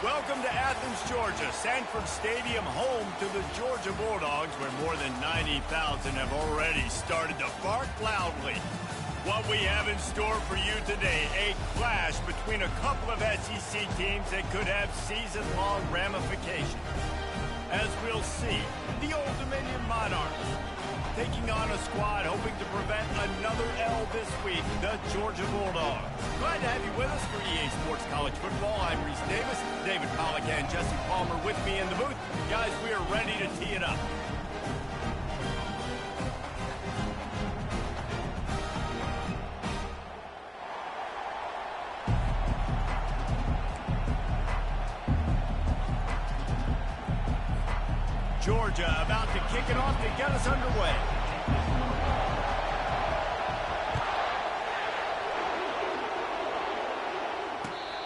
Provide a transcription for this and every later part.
Welcome to Athens, Georgia, Sanford Stadium, home to the Georgia Bulldogs, where more than 90,000 have already started to bark loudly. What we have in store for you today, a clash between a couple of SEC teams that could have season-long ramifications. As we'll see, the Old Dominion Monarchs taking on a squad hoping to prevent another L this week, the Georgia Bulldogs. Glad to have you with us for EA Sports College Football. I'm Reese Davis, David Pollack and Jesse Palmer with me in the booth. Guys, we are ready to tee it up. Georgia about to kick it off to get us underway.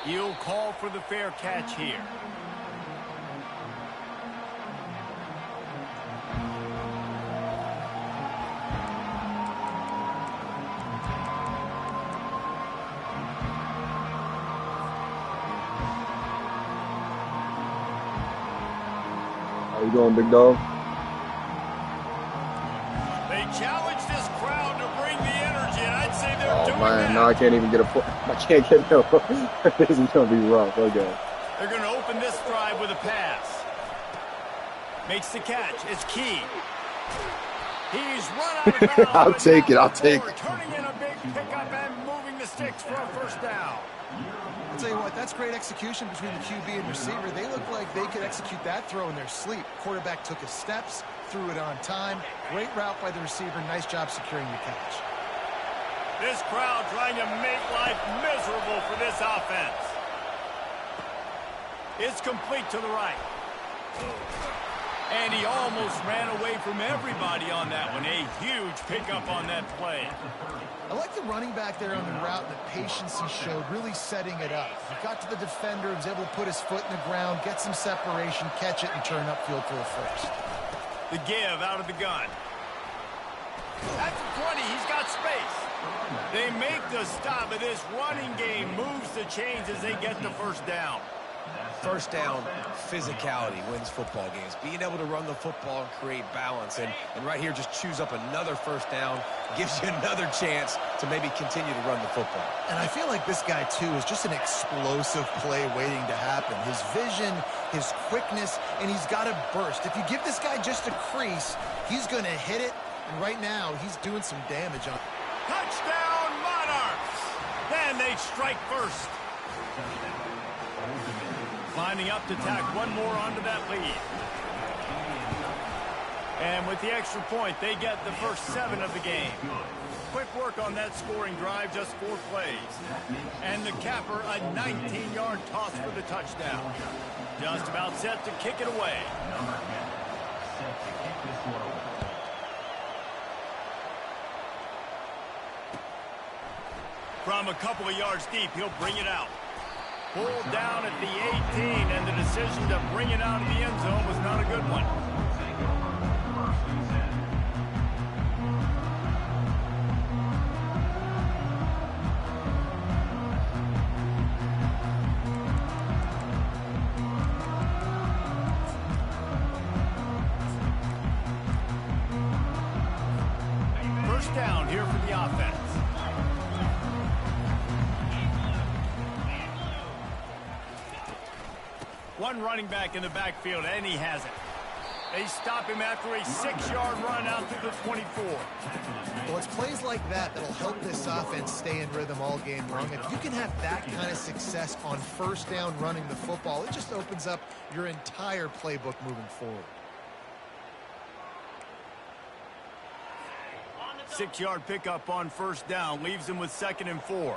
He'll call for the fair catch here. How you doing, big dog? They challenge this crowd to bring the energy, and I'd say they're doing that. Now I can't even get a point. I can't get no. This is gonna be rough. Okay. They're gonna open this drive with a pass. Makes the catch. It's Key. He's run out of bounds. I'll take it. I'll take it. Turning in a big pickup and moving the sticks for a first down. I'll tell you what, that's great execution between the QB and receiver. They look like they could execute that throw in their sleep. Quarterback took his steps, threw it on time. Great route by the receiver. Nice job securing the catch. This crowd trying to make life miserable for this offense. It's complete to the right. And he almost ran away from everybody on that one. A huge pickup on that play. I like the running back there on the route and the patience he showed, really setting it up. He got to the defender, was able to put his foot in the ground, get some separation, catch it, and turn upfield for the first. The give out of the gun. At the 20, he's got space. They make the stop, but this running game moves the chains as they get the first down. First down, physicality wins football games. Being able to run the football and create balance. And right here, just choose up another first down, gives you another chance to maybe continue to run the football. And I feel like this guy, too, is just an explosive play waiting to happen. His vision, his quickness, and he's got a burst. If you give this guy just a crease, he's going to hit it. And right now, he's doing some damage on it. Touchdown, Monarchs! Then they strike first. Lining up to tack one more onto that lead. And with the extra point, they get the first 7 of the game. Quick work on that scoring drive, just 4 plays. And the capper, a 19-yard toss for the touchdown. Just about set to kick it away. From a couple of yards deep, he'll bring it out. Pulled down at the 18, and the decision to bring it out of the end zone was not a good one. First down here for the offense. One running back in the backfield, and he has it. They stop him after a 6-yard run out to the 24. Well, it's plays like that that'll help this offense stay in rhythm all game long. If you can have that kind of success on first down running the football, it just opens up your entire playbook moving forward. 6-yard pickup on first down leaves him with 2nd and 4.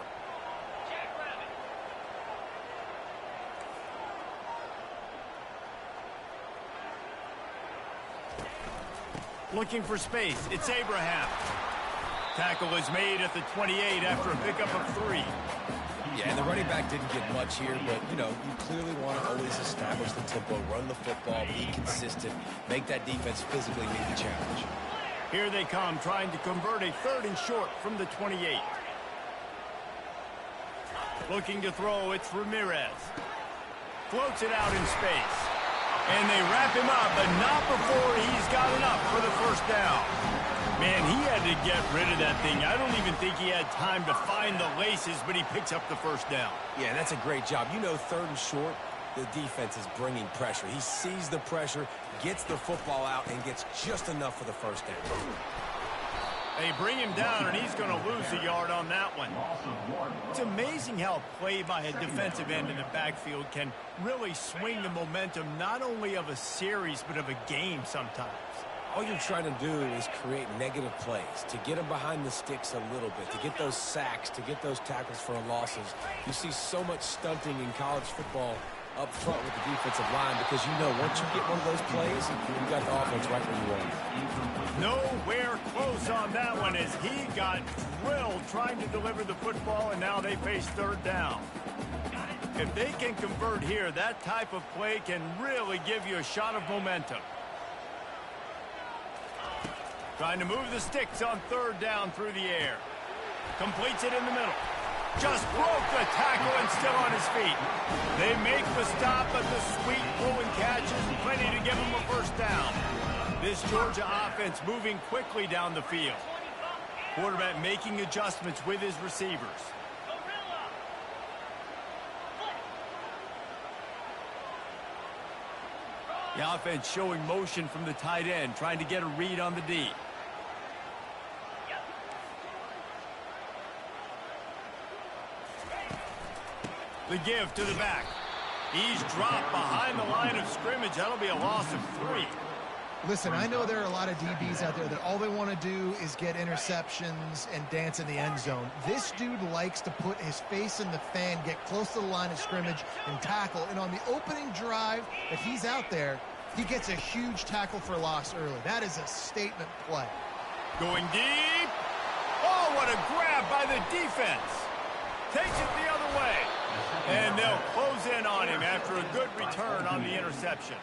Looking for space. It's Abraham. Tackle is made at the 28 after a pickup of 3. Yeah, and the running back didn't get much here, but, you know, you clearly want to always establish the tempo, run the football, be consistent, make that defense physically meet the challenge. Here they come, trying to convert a 3rd and short from the 28. Looking to throw, it's Ramirez. Floats it out in space. And they wrap him up, but not before he's got enough for the first down. Man, he had to get rid of that thing. I don't even think he had time to find the laces, but he picks up the first down. Yeah, that's a great job. You know, 3rd and short, the defense is bringing pressure. He sees the pressure, gets the football out, and gets just enough for the first down. They bring him down, and he's going to lose a yard on that one. It's amazing how play by a defensive end in the backfield can really swing the momentum not only of a series but of a game sometimes. All you're trying to do is create negative plays, to get them behind the sticks a little bit, to get those sacks, to get those tackles for losses. You see so much stunting in college football up front with the defensive line because you know once you get one of those plays, you've got the offense right where you want it. Nowhere close on that one as he got drilled trying to deliver the football, and now they face 3rd down. If they can convert here, that type of play can really give you a shot of momentum. Trying to move the sticks on 3rd down through the air. Completes it in the middle. Just broke the tackle and still on his feet. They make the stop, but the sweet pull and catch is plenty to give him a first down. This Georgia offense moving quickly down the field. Quarterback making adjustments with his receivers. The offense showing motion from the tight end, trying to get a read on the D. The give to the back. He's dropped behind the line of scrimmage. That'll be a loss of 3. Listen, I know there are a lot of DBs out there that all they want to do is get interceptions and dance in the end zone. This dude likes to put his face in the fan, get close to the line of scrimmage, and tackle. And on the opening drive that he's out there, he gets a huge tackle for loss early. That is a statement play. Going deep. Oh, what a grab by the defense. Takes it the other way. And they'll close in on him after a good return on the interception.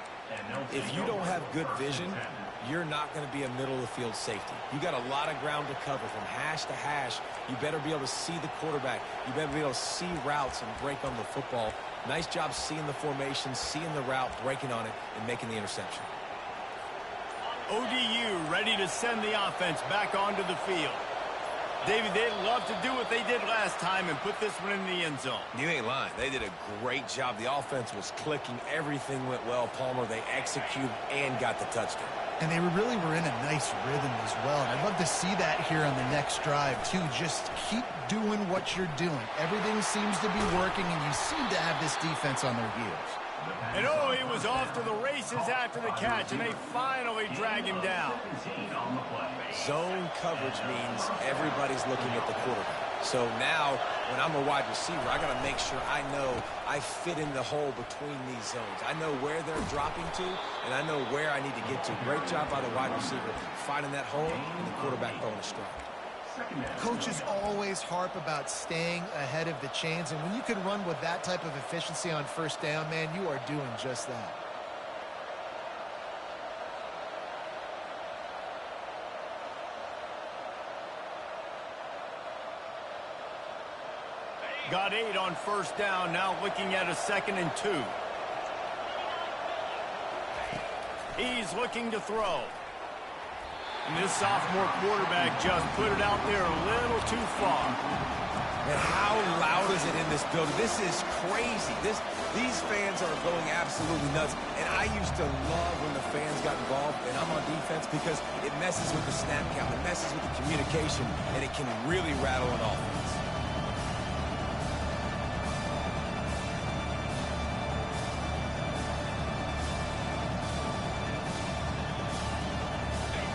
If you don't have good vision, you're not going to be a middle-of-the-field safety. You got a lot of ground to cover from hash to hash. You better be able to see the quarterback. You better be able to see routes and break on the football. Nice job seeing the formation, seeing the route, breaking on it, and making the interception. ODU ready to send the offense back onto the field. David, they'd love to do what they did last time and put this one in the end zone. You ain't lying. They did a great job. The offense was clicking. Everything went well. Palmer, they executed and got the touchdown. And they really were in a nice rhythm as well. And I'd love to see that here on the next drive, too. Just keep doing what you're doing. Everything seems to be working, and you seem to have this defense on their heels. And oh, he was off to the races after the catch, and they finally drag him down. Zone coverage means everybody's looking at the quarterback. So now, when I'm a wide receiver, I got to make sure I know I fit in the hole between these zones. I know where they're dropping to, and I know where I need to get to. Great job by the wide receiver finding that hole, and the quarterback throwing a strike. Coaches always harp about staying ahead of the chains, and when you can run with that type of efficiency on first down, man, you are doing just that. Got 8 on first down, now looking at a 2nd and 2. He's looking to throw. And this sophomore quarterback just put it out there a little too far. And how loud is it in this building? This is crazy. These fans are going absolutely nuts. And I used to love when the fans got involved, and I'm on defense, because it messes with the snap count. It messes with the communication, and it can really rattle an offense.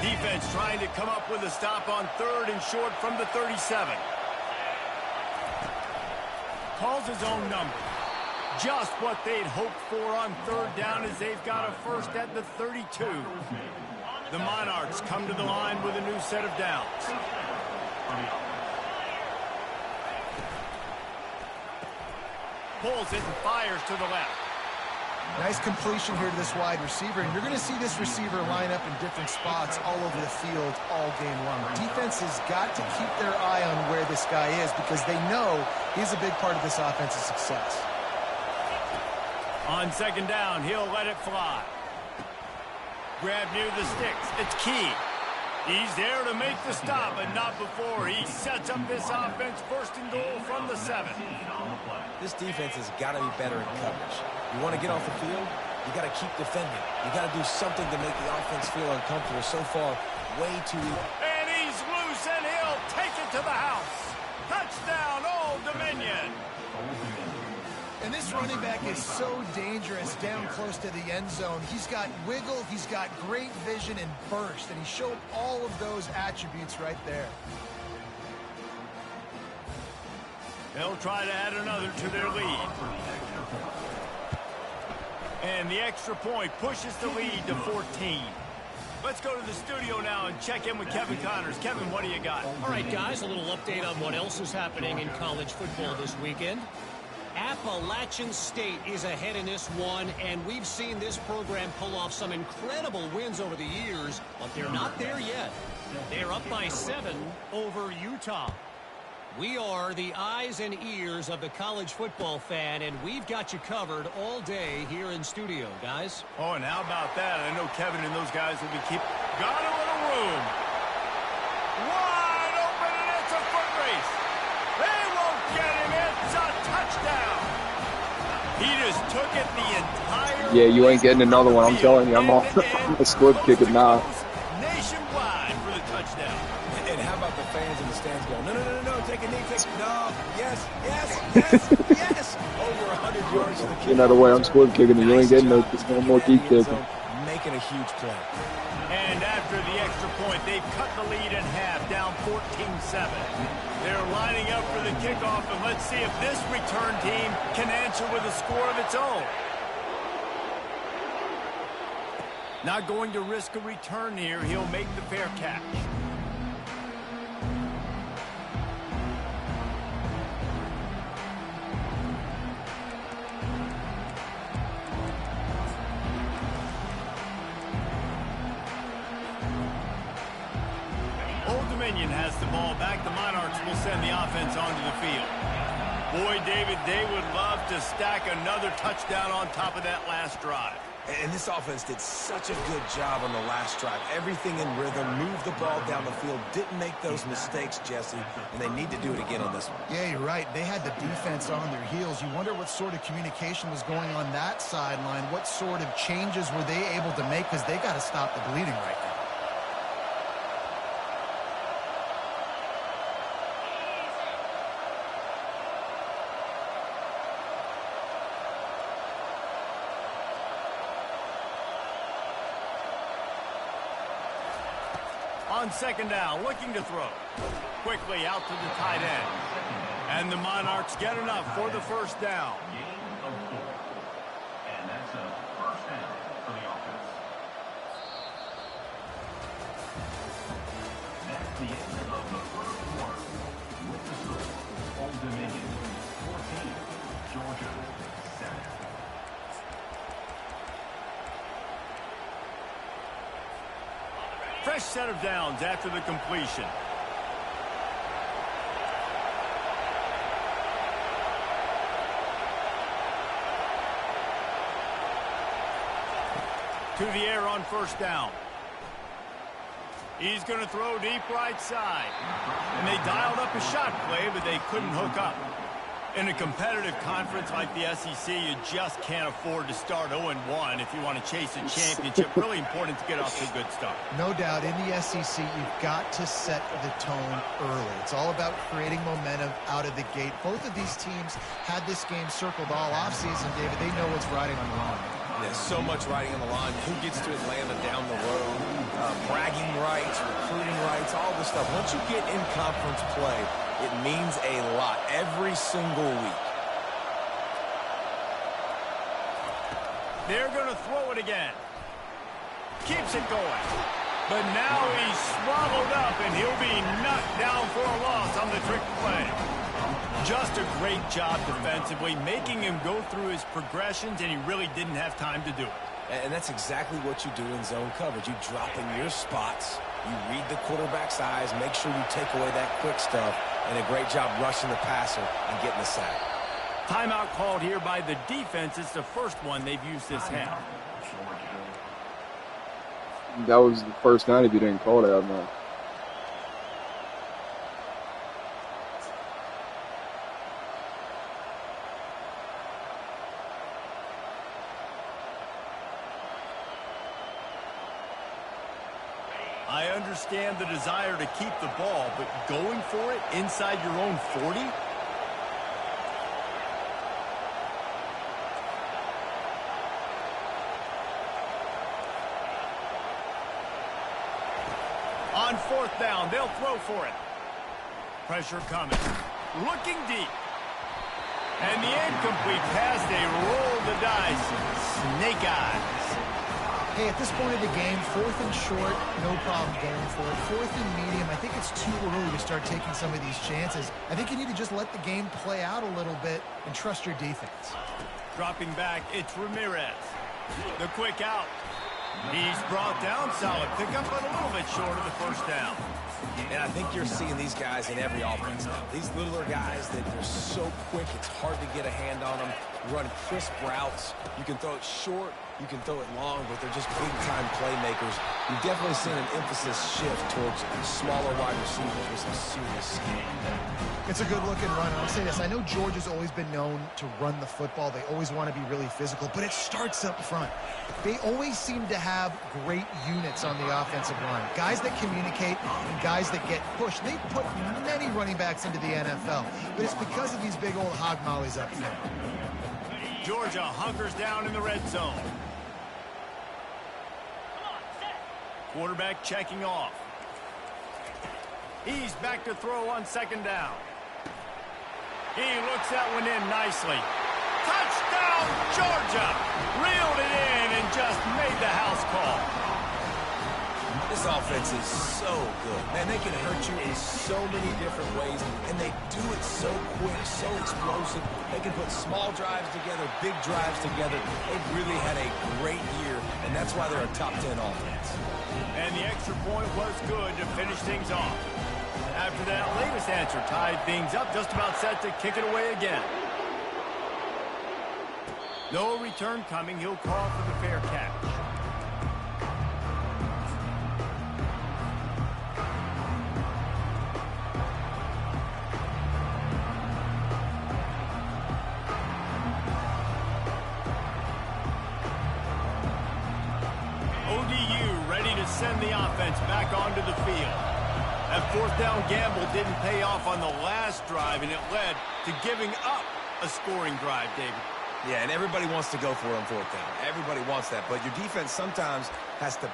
Defense trying to come up with a stop on 3rd and short from the 37. Calls his own number. Just what they'd hoped for on 3rd down as they've got a first at the 32. The Monarchs come to the line with a new set of downs. Pulls it and fires to the left. Nice completion here to this wide receiver, and you're going to see this receiver line up in different spots all over the field all game long. Defense has got to keep their eye on where this guy is because they know he's a big part of this offense's success. On second down, he'll let it fly. Grab near the sticks. It's key. He's there to make the stop, but not before he sets up this offense first and goal from the 7. This defense has got to be better in coverage. You want to get off the field, you got to keep defending. You got to do something to make the offense feel uncomfortable. So far, way too easy. And he's loose, and he'll take it to the house. Touchdown, Old Dominion. And this running back is so dangerous down close to the end zone. He's got wiggle, he's got great vision and burst, and he showed all of those attributes right there. They'll try to add another to their lead. And the extra point pushes the lead to 14. Let's go to the studio now and check in with Kevin Connors. Kevin, what do you got? All right, guys, a little update on what else is happening in college football this weekend. Appalachian State is ahead in this one, and we've seen this program pull off some incredible wins over the years, but they're not there yet. They're up by 7 over Utah. We are the eyes and ears of the college football fan, and we've got you covered all day here in studio, guys. Oh, and how about that? I know Kevin and those guys will be got a little room. Wide open, and it's a foot race. They won't get him. It's a touchdown. He just took it the entire Yeah, you ain't getting another one. I'm telling you, I'm a squib kicking now. Nationwide for the touchdown. And how about the fans in the stands going, no, no, no, no, no, take a knee, no, yes, yes, yes, yes. Over 100 yards to the kick. Another way, I'm squib kicking and you ain't getting no more deep kicking. Making a huge play. And after the extra point, they've cut the lead in half, down 14-7. They're lining up for the kickoff, and let's see if this return team can answer with a score of its own. Not going to risk a return here. He'll make the fair catch. Old Dominion has the ball back. The Monarchs will send the offense onto the field. Boy, David, they would love to stack another touchdown on top of that last drive. And this offense did such a good job on the last drive. Everything in rhythm, moved the ball down the field, didn't make those mistakes, Jesse, and they need to do it again on this one. Yeah, you're right. They had the defense on their heels. You wonder what sort of communication was going on that sideline. What sort of changes were they able to make, because they got to stop the bleeding right now. On second down, looking to throw. Quickly out to the tight end. And the Monarchs get enough for the first down. And that's a first down for the offense. That's the end of the first quarter. With the score, Old Dominion 14, Georgia 7. Fresh set of downs after the completion. To the air on first down. He's going to throw deep right side. And they dialed up a shot play, but they couldn't hook up. In a competitive conference like the SEC, you just can't afford to start 0-1 if you want to chase a championship. Really important to get off to a good start. No doubt, in the SEC, you've got to set the tone early. It's all about creating momentum out of the gate. Both of these teams had this game circled all offseason, David. They know what's riding on the line. There's so much riding on the line. Who gets to Atlanta down the road? Bragging rights, recruiting rights, all this stuff. Once you get in conference play, it means a lot every single week. They're going to throw it again. Keeps it going. But now he's swallowed up, and he'll be knocked down for a loss on the trick play. Just a great job defensively, making him go through his progressions, and he really didn't have time to do it. And that's exactly what you do in zone coverage. You drop in your spots, you read the quarterback's eyes, make sure you take away that quick stuff, and a great job rushing the passer and getting the sack. Timeout called here by the defense. It's the first one they've used this half. That was the first time if you didn't call that, man. I understand the desire to keep the ball, but going for it inside your own 40? On fourth down, they'll throw for it. Pressure coming. Looking deep. And the incomplete pass, they roll the dice. Snake eyes. Hey, at this point of the game, 4th and short, no problem going for it. 4th and medium, I think it's too early to start taking some of these chances. I think you need to just let the game play out a little bit and trust your defense. Dropping back, it's Ramirez. The quick out. He's brought down, solid pickup, but a little bit short of the first down. And I think you're seeing these guys in every offense now. These littler guys that they're so quick, it's hard to get a hand on them. Run crisp routes. You can throw it short, you can throw it long, but they're just big-time playmakers. You've definitely seen an emphasis shift towards smaller wide receivers with some serious skill. It's a good-looking run. I'll say this. I know Georgia's always been known to run the football. They always want to be really physical, but it starts up front. They always seem to have great units on the offensive line. Guys that communicate and guys that get pushed. They've put many running backs into the NFL, but it's because of these big old hog mollies up front. Georgia hunkers down in the red zone. Quarterback checking off. He's back to throw on second down. He looks that one in nicely. Touchdown, Georgia! Reeled it in and just made the house call. This offense is so good. Man, they can hurt you in so many different ways, and they do it so quick, so explosive. They can put small drives together, big drives together. They've really had a great year, and that's why they're a top 10 offense. And the extra point was good to finish things off. After that latest answer tied things up, just about set to kick it away again. No return coming. He'll call for the fair catch. ODU ready to send the offense back onto the field. That fourth down gamble didn't pay off on the last drive, and it led to giving up a scoring drive, David. Yeah, and everybody wants to go for it on fourth down. Everybody wants that, but your defense sometimes has to...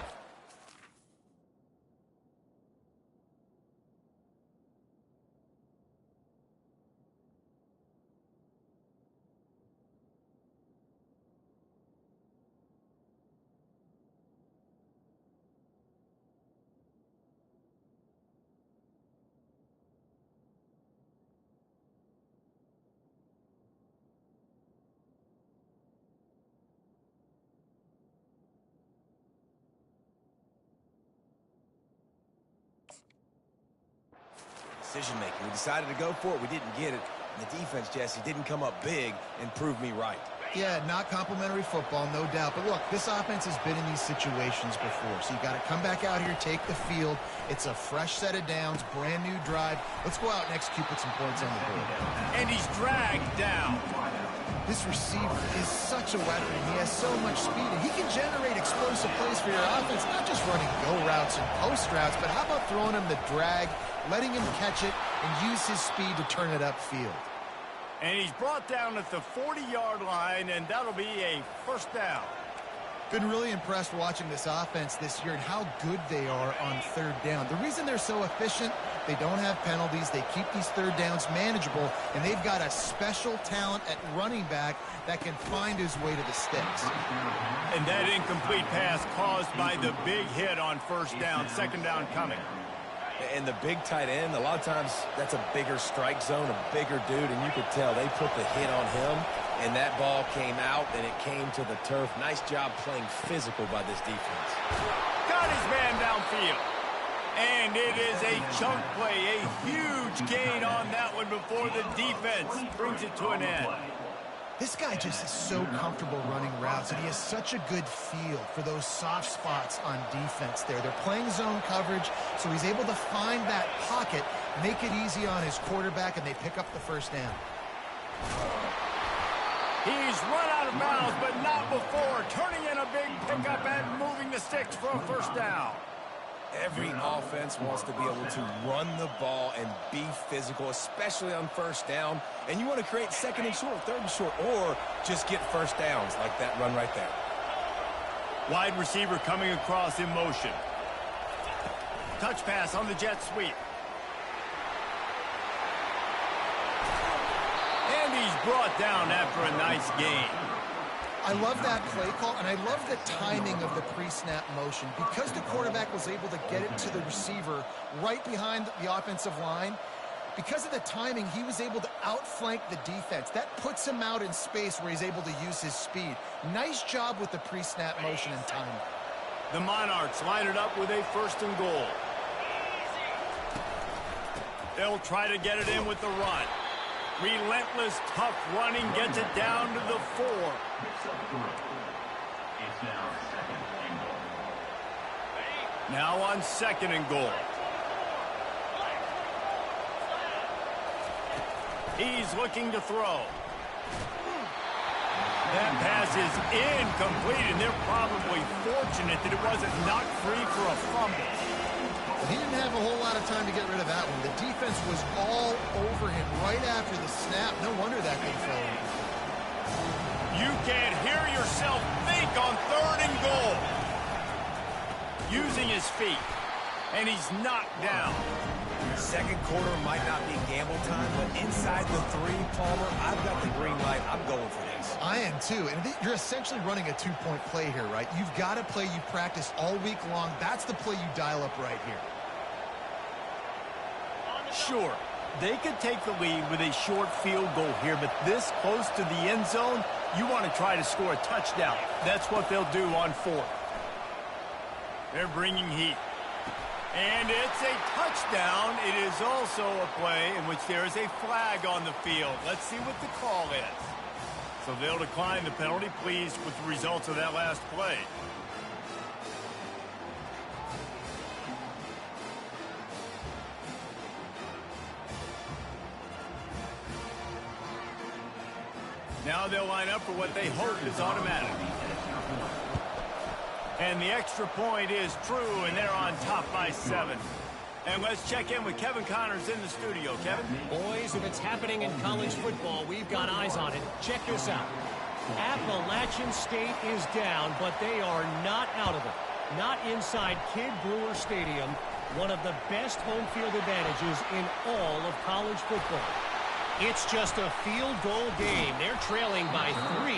decision-making. We decided to go for it. We didn't get it. And the defense, Jesse, didn't come up big and prove me right. Yeah, not complimentary football, no doubt. But look, this offense has been in these situations before. So you got to come back out here, take the field. It's a fresh set of downs, brand new drive. Let's go out and execute, put some points on the board. And he's dragged down. This receiver is such a weapon. He has so much speed, and he can generate explosive plays for your offense, not just running go routes and post routes, but how about throwing him the drag, letting him catch it, and use his speed to turn it upfield. And he's brought down at the 40-yard line, and that'll be a first down. Been really impressed watching this offense this year and how good they are on third down. The reason they're so efficient, they don't have penalties. They keep these third downs manageable, and they've got a special talent at running back that can find his way to the sticks. And that incomplete pass caused by the big hit on first down, second down coming. And the big tight end, a lot of times that's a bigger strike zone, a bigger dude, and you could tell they put the hit on him, and that ball came out, and it came to the turf. Nice job playing physical by this defense. Got his man downfield. And it is a chunk play, a huge gain on that one before the defense brings it to an end. This guy just is so comfortable running routes, and he has such a good feel for those soft spots on defense there. They're playing zone coverage, so he's able to find that pocket, make it easy on his quarterback, and they pick up the first down. He's run out of bounds, but not before. Turning in a big pickup and moving the sticks for a first down. Every offense wants to be able to run the ball and be physical, especially on first down. And you want to create second and short, third and short, or just get first downs like that run right there. Wide receiver coming across in motion. Touch pass on the jet sweep. And he's brought down after a nice gain. I love that play call, and I love the timing of the pre-snap motion. Because the quarterback was able to get it to the receiver right behind the offensive line, because of the timing, he was able to outflank the defense. That puts him out in space where he's able to use his speed. Nice job with the pre-snap motion and timing. The Monarchs line it up with a first and goal. They'll try to get it in with the run. Relentless, tough running gets it down to the 4. It's now second and goal. Now on second and goal. He's looking to throw. That pass is incomplete, and they're probably fortunate that it wasn't knocked free for a fumble. He didn't have a whole lot of time to get rid of that one. The defense was all over him right after the snap. No wonder that thing fell in. You can't hear yourself think on third and goal. Using his feet, and he's knocked down. Second quarter might not be gamble time, but inside the 3, Palmer, I've got the green light. I'm going for this. I am too, and you're essentially running a 2-point play here, right? You've got a play you practice all week long. That's the play you dial up right here. Sure, they could take the lead with a short field goal here, but this close to the end zone, you want to try to score a touchdown. That's what they'll do on 4th. They're bringing heat. And it's a touchdown. It is also a play in which there is a flag on the field. Let's see what the call is. So they'll decline the penalty, pleased with the results of that last play. Now they'll line up for what they hope is automatic. And the extra point is true, and they're on top by 7. And let's check in with Kevin Connors in the studio. Kevin? Boys, if it's happening in college football, we've got eyes on it. Check this out. Appalachian State is down, but they are not out of it. Not inside Kid Brewer Stadium, one of the best home field advantages in all of college football. It's just a field goal game. They're trailing by 3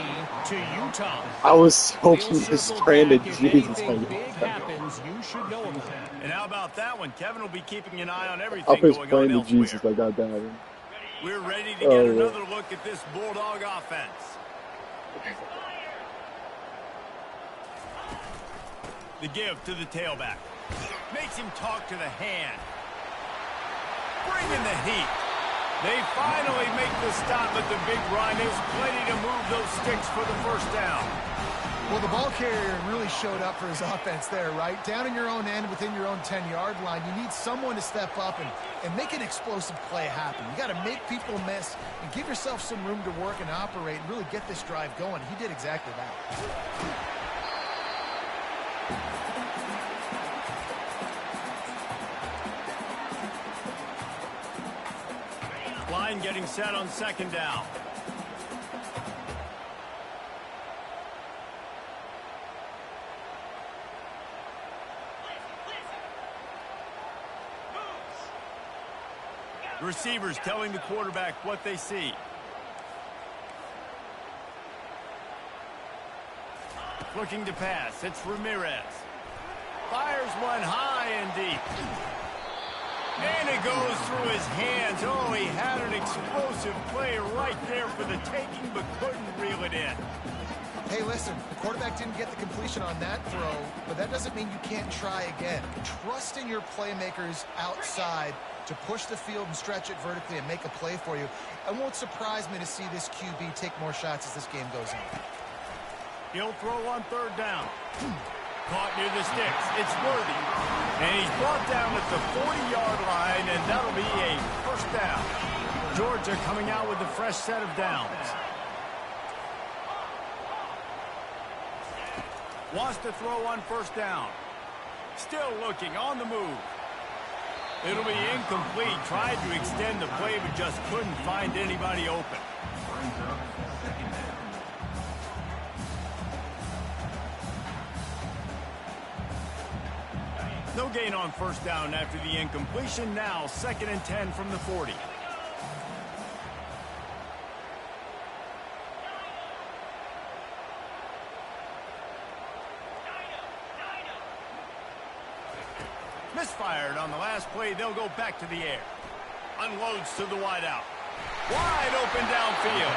to Utah. I was hoping this stranded Jesus. Anything big happens, you should know about it. And how about that one? Kevin will be keeping an eye on I everything was going on praying to elsewhere. Jesus I got that. We're ready to get another look at this Bulldog offense. The give to the tailback. Makes him talk to the hand. Bringing the heat. They finally make the stop at the big run. There's plenty to move those sticks for the first down. Well, the ball carrier really showed up for his offense there, right? Down in your own end, within your own 10-yard line, you need someone to step up and make an explosive play happen. You got to make people miss and give yourself some room to work and operate and really get this drive going. He did exactly that. Line getting set on second down. Receivers telling the quarterback what they see. Looking to pass. It's Ramirez. Fires one high and deep. And it goes through his hands. Oh, he had an explosive play right there for the taking, but couldn't reel it in. Hey, listen, the quarterback didn't get the completion on that throw, but that doesn't mean you can't try again. Trust in your playmakers outside to push the field and stretch it vertically and make a play for you. It won't surprise me to see this QB take more shots as this game goes on. He'll throw on third down. Caught near the sticks. It's Worthy. And he's brought down at the 40-yard line, and that'll be a first down. Georgia coming out with a fresh set of downs. Wants to throw on first down. Still looking on the move. It'll be incomplete. Tried to extend the play, but just couldn't find anybody open. Brings up second down. No gain on first down after the incompletion. Now 2nd and 10 from the 40. Misfired on the last play. They'll go back to the air. Unloads to the wideout. Wide open downfield.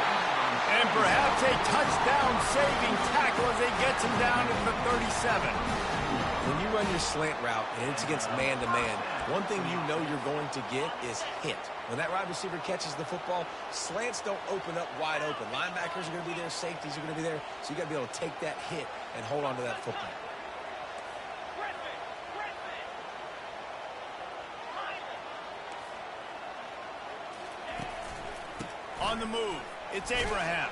And perhaps a touchdown-saving tackle as he gets him down at the 37. When you run your slant route and it's against man-to-man, one thing you know you're going to get is hit. When that wide receiver catches the football, slants don't open up wide open. Linebackers are going to be there, safeties are going to be there, so you got to be able to take that hit and hold on to that football. On the move, it's Abraham.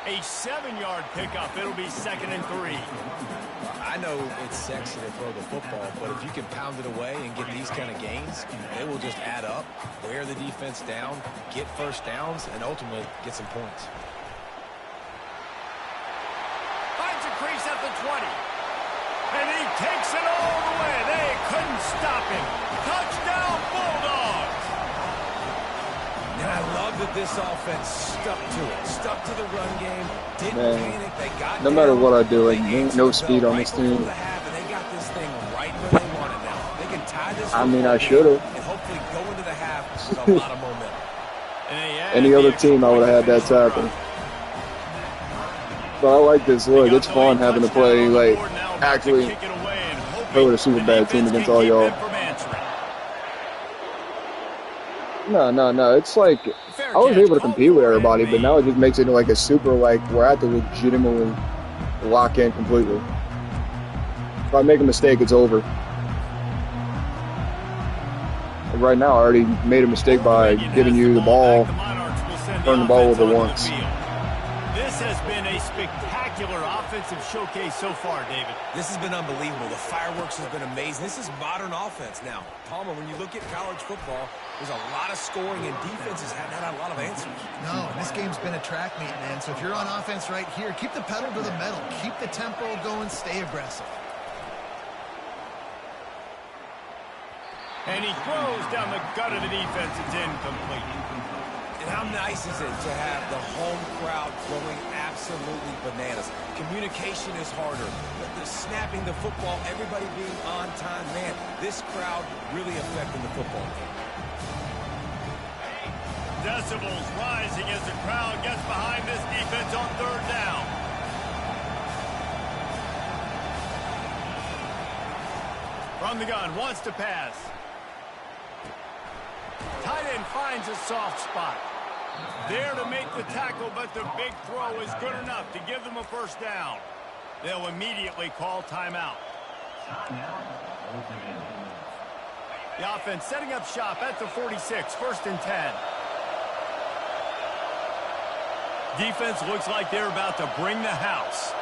A 7-yard pickup. It'll be 2nd and 3. I know it's sexy to throw the football, but if you can pound it away and get these kind of gains, they will just add up, wear the defense down, get first downs, and ultimately get some points. Finds a crease at the 20. And he takes it all the way. They couldn't stop him. Touchdown, Bulldogs! And I love that this offense stuck to it, stuck to the run game, didn't panic, they got no matter what I do, like, ain't no speed on this team. And they got this thing right where they want it now. They can tie this. I mean, I should have. And hopefully go into the half with a lot of momentum. Any other team, I would have had that tackle. But I like this look. It's fun having to play, like, actually play with a super bad team against all y'all. No. It's like, I was able to compete with everybody, but now it just makes it like a super, like, where I have to legitimately lock in completely. If I make a mistake, it's over. And right now, I already made a mistake by giving you the ball, turn the ball over once. This has been a spectacular offensive showcase so far, David. This has been unbelievable. The fireworks has been amazing. This is modern offense now. Palmer, when you look at college football, there's a lot of scoring and defenses haven't had a lot of answers. No, this game's been a track meet, man. So if you're on offense right here, keep the pedal to the metal. Keep the tempo going. Stay aggressive. And he throws down the gut of the defense. It's incomplete. And how nice is it to have the home crowd going absolutely bananas? Communication is harder. The snapping the football, everybody being on time. Man, this crowd really affecting the football game. Decibels rising as the crowd gets behind this defense on third down. From the gun, wants to pass. Tight end finds a soft spot. There to make the tackle, but the big throw is good enough to give them a first down. They'll immediately call timeout. The offense setting up shop at the 46, 1st and 10. Defense looks like they're about to bring the house.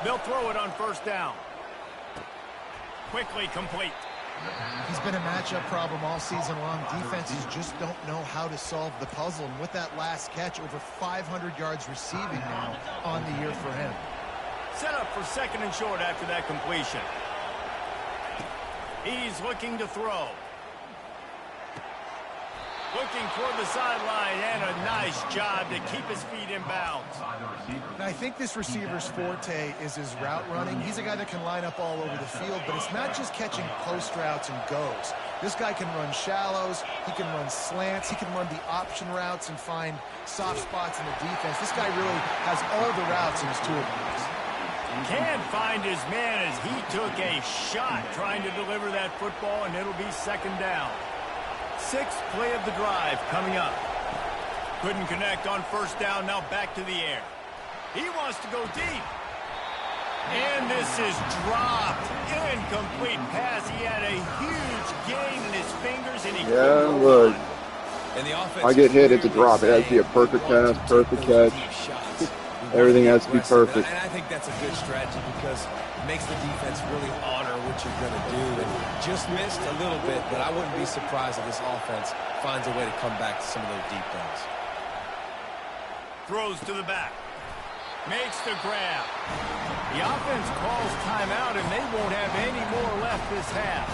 They'll throw it on first down. Quickly complete. He's been a matchup problem all season long. Defenses just don't know how to solve the puzzle. And with that last catch, over 500 yards receiving now on the year for him. Set up for 2nd and short after that completion. He's looking to throw. Looking toward the sideline, and a nice job to keep his feet in bounds. And I think this receiver's forte is his route running. He's a guy that can line up all over the field, but it's not just catching post routes and goes. This guy can run shallows, he can run slants, he can run the option routes and find soft spots in the defense. This guy really has all the routes in his toolbox. Can't find his man as he took a shot trying to deliver that football, and it'll be second down. Sixth play of the drive coming up. Couldn't connect on first down, now back to the air. He wants to go deep. And this is dropped. Incomplete pass. He had a huge gain in his fingers, and he couldn't look. And the offense I get hit, it's a drop. It has to be a perfect pass, perfect catch. Everything has to be perfect. And I think that's a good strategy because it makes the defense really honor what you're going to do. And just missed a little bit, but I wouldn't be surprised if this offense finds a way to come back to some of those deep things. Throws to the back. Makes the grab. The offense calls timeout, and they won't have any more left this half.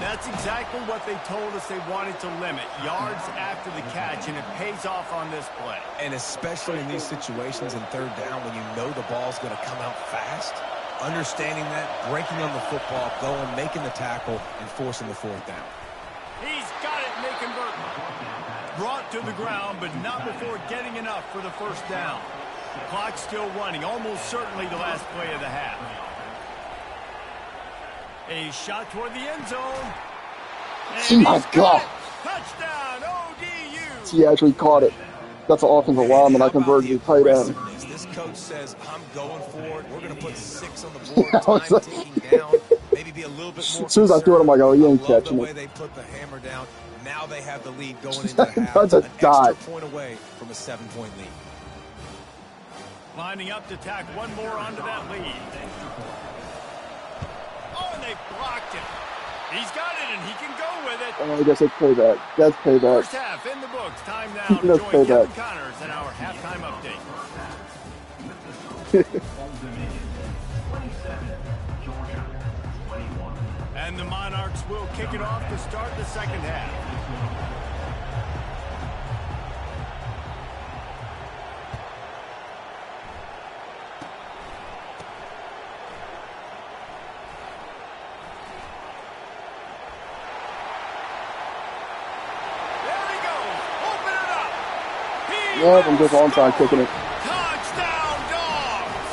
That's exactly what they told us they wanted to limit. Yards after the catch, and it pays off on this play. And especially in these situations in third down when you know the ball's going to come out fast, understanding that, breaking on the football, going, making the tackle, and forcing the fourth down. He's got it, and they convert. Brought to the ground, but not before getting enough for the first down. Clock still running, almost certainly the last play of the half. A shot toward the end zone. Oh my God. Touchdown, ODU. He actually caught it. That's an offensive lineman. I converted to tight end. This coach says, I'm going for it. We're going to put 6 on the board. Time ticking down. Maybe be a little bit more. As soon as I threw it, I'm like, oh, you ain't catching the way it. they put the hammer down. Now they have the lead going into the half. That's a dot. Extra point away from a 7-point lead. Lining up to tack one more onto that lead. Oh, and they blocked it. He's got it, and he can go with it. Oh, I guess that's payback. That's payback. First half in the books. Time now That's to join payback. Kevin Connors in our halftime update. And the Monarchs will kick it off to start the second half. Yep, I'm just onside kicking it. Touchdown, Dogs!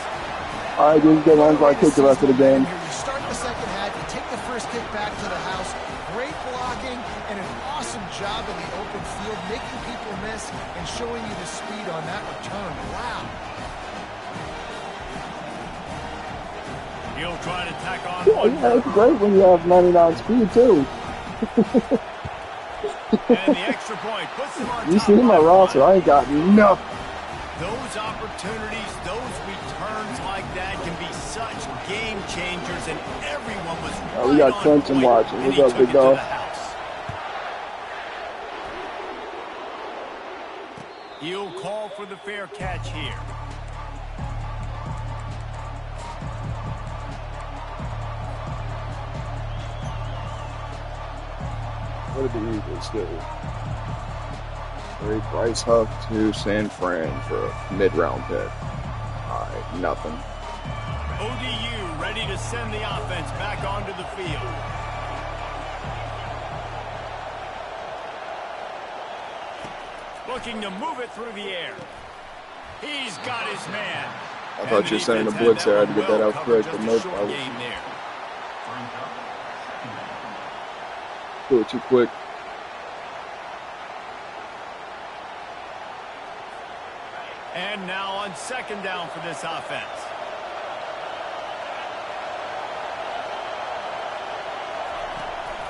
I just get onside kick the rest of the game. You start the second half, you take the first kick back to the house. Great blocking and an awesome job in the open field, making people miss and showing you the speed on that return. Wow. He'll try to tack on Yeah, it's great when you have 99 speed, too. And the extra point puts them on You top see my by roster, one. I ain't got enough. Those opportunities, those returns like that can be such game changers, and everyone was right We got on Clemson point watching. when What's he up, took big it to dog? the house. He'll call for the fair catch here. What did the Eagles do? Trade Bryce Huff to San Fran for a mid-round pick. Alright, nothing. ODU ready to send the offense back onto the field. Looking to move it through the air. He's got his man. I thought you were sending a blitz there. I had to get that out quick, but nope. I was do it too quick. And now on second down for this offense.